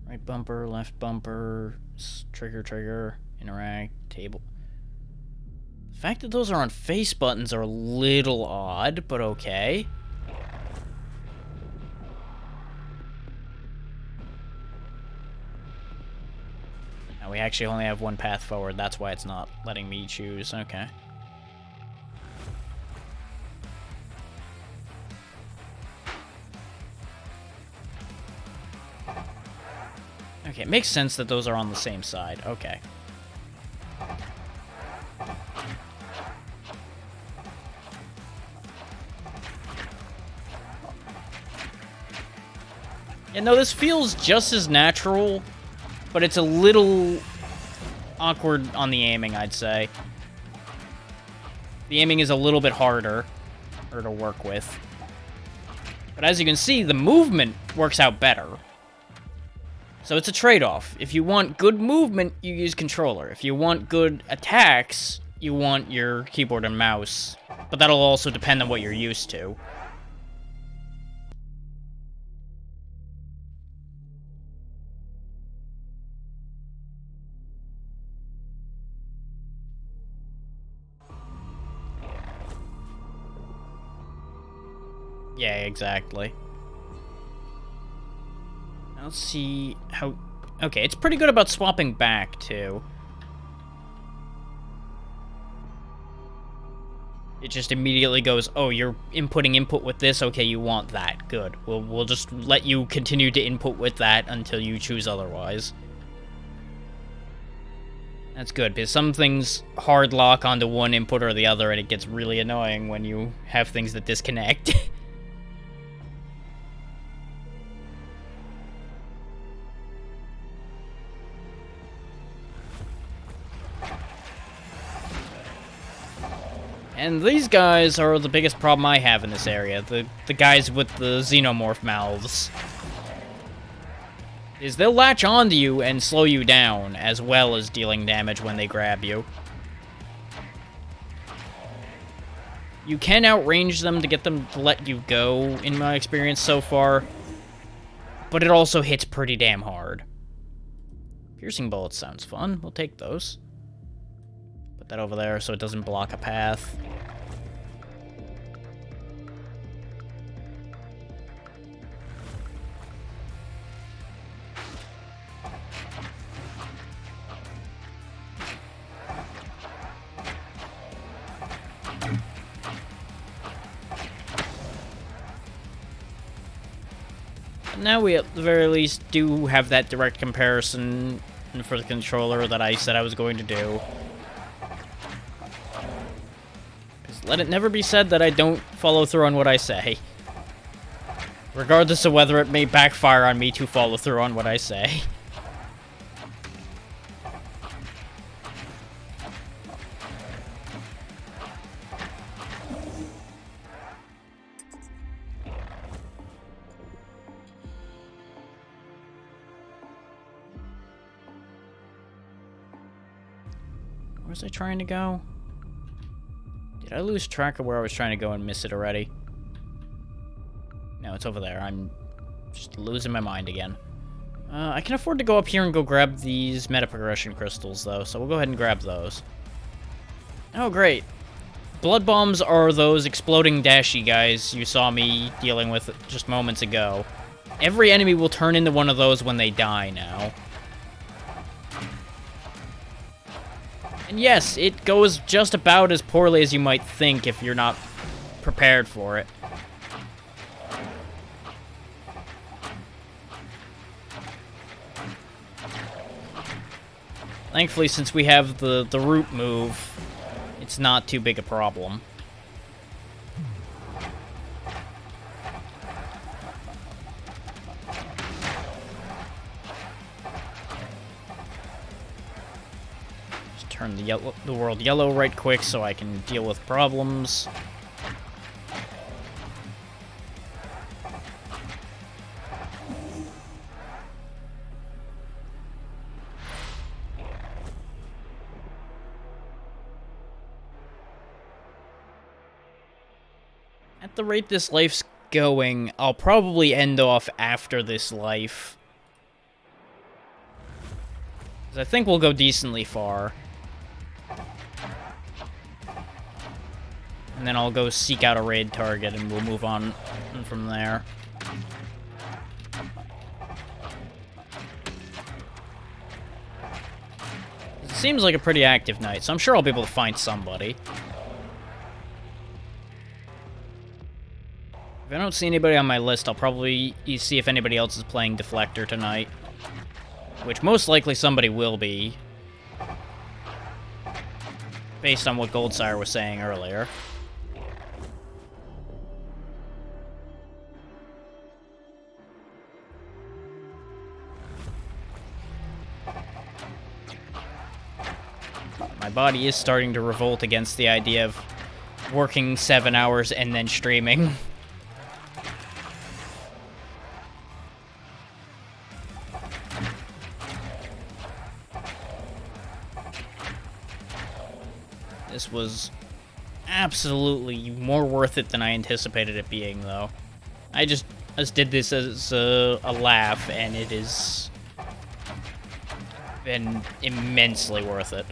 Right bumper, left bumper, trigger, interact, table. The fact that those are on face buttons are a little odd, but okay. Now we actually only have 1 path forward, that's why it's not letting me choose, okay. Okay, it makes sense that those are on the same side. Okay. Yeah, no, this feels just as natural, but it's a little awkward on the aiming, I'd say. The aiming is a little bit harder to work with. But as you can see, the movement works out better. So it's a trade-off. If you want good movement, you use controller. If you want good attacks, you want your keyboard and mouse. But that'll also depend on what you're used to. Yeah, exactly. Now let's see how... Okay, it's pretty good about swapping back, too. It just immediately goes, oh, you're inputting input with this? Okay, you want that. Good. We'll just let you continue to input with that until you choose otherwise. That's good, because some things hard lock onto one input or the other, and it gets really annoying when you have things that disconnect. And these guys are the biggest problem I have in this area. The guys with the xenomorph mouths. Is they'll latch onto you and slow you down, as well as dealing damage when they grab you. You can outrange them to get them to let you go, in my experience so far. But it also hits pretty damn hard. Piercing bullets sounds fun. We'll take those. Put that over there so it doesn't block a path. Now we at the very least do have that direct comparison for the controller that I said I was going to do. Let it never be said that I don't follow through on what I say. Regardless of whether it may backfire on me to follow through on what I say. Where was I trying to go? Did I lose track of where I was trying to go and miss it already? No, it's over there. I'm just losing my mind again. I can afford to go up here and go grab these meta progression crystals, though, so we'll go ahead and grab those. Oh, great. Blood bombs are those exploding dashy guys you saw me dealing with just moments ago. Every enemy will turn into one of those when they die now. And yes, it goes just about as poorly as you might think if you're not prepared for it. Thankfully, since we have the root move, it's not too big a problem. Turn the world yellow right quick so I can deal with problems. At the rate this life's going, I'll probably end off after this life. 'Cause I think we'll go decently far. And then I'll go seek out a raid target, and we'll move on from there. It seems like a pretty active night, so I'm sure I'll be able to find somebody. If I don't see anybody on my list, I'll probably see if anybody else is playing Deflector tonight. Which most likely somebody will be. Based on what Goldsire was saying earlier. My body is starting to revolt against the idea of working 7 hours and then streaming. This was absolutely more worth it than I anticipated it being, though. I just did this as a laugh, and it has been immensely worth it.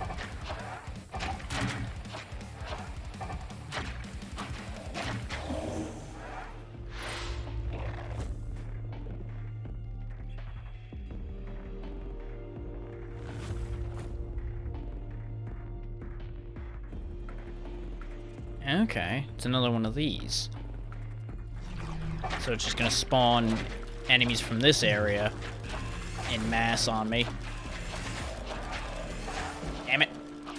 Okay, it's another one of these. So it's just gonna spawn enemies from this area in mass on me. Damn it.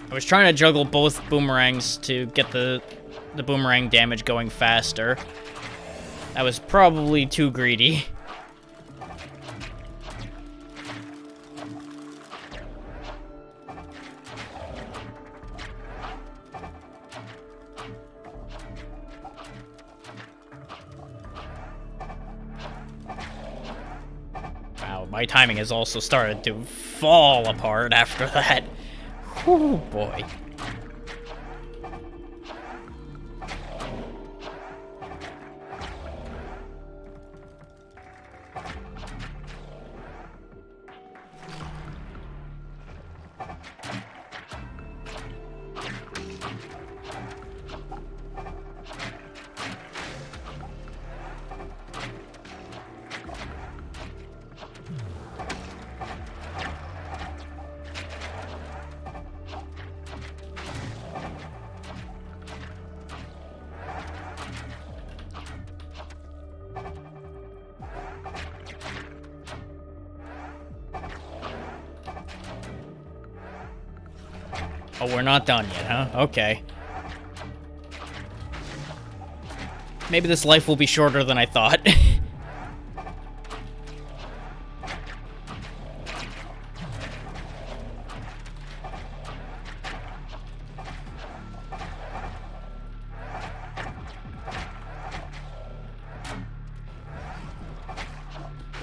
I was trying to juggle both boomerangs to get the boomerang damage going faster. That was probably too greedy. Wow, my timing has also started to fall apart after that. Oh boy. Oh, we're not done yet, huh? Okay. Maybe this life will be shorter than I thought.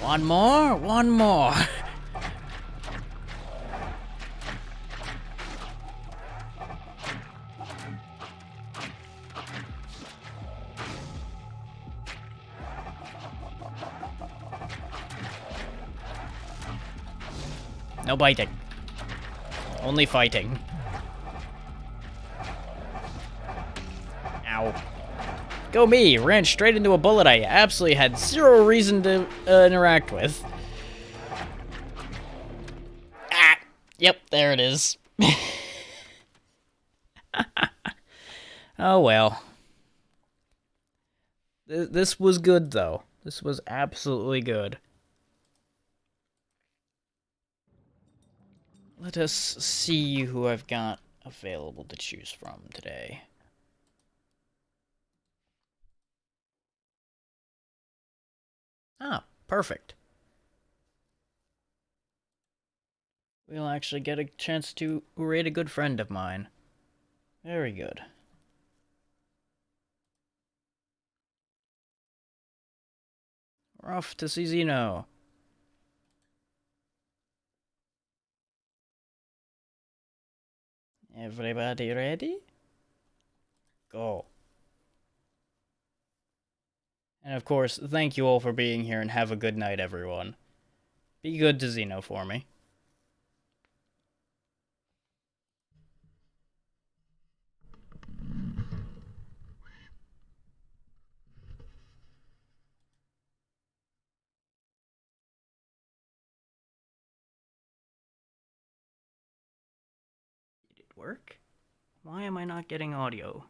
One more? One more. No biting. Only fighting. Ow. Go me! Ran straight into a bullet I absolutely had zero reason to interact with. Ah! Yep, there it is. Oh well. This was good, though. This was absolutely good. Let us see who I've got available to choose from today. Ah, perfect. We'll actually get a chance to raid a good friend of mine. Very good. We're off to see Xeno. Everybody ready? Go. And of course, thank you all for being here and have a good night, everyone. Be good to Xeno for me. Did it work? Why am I not getting audio?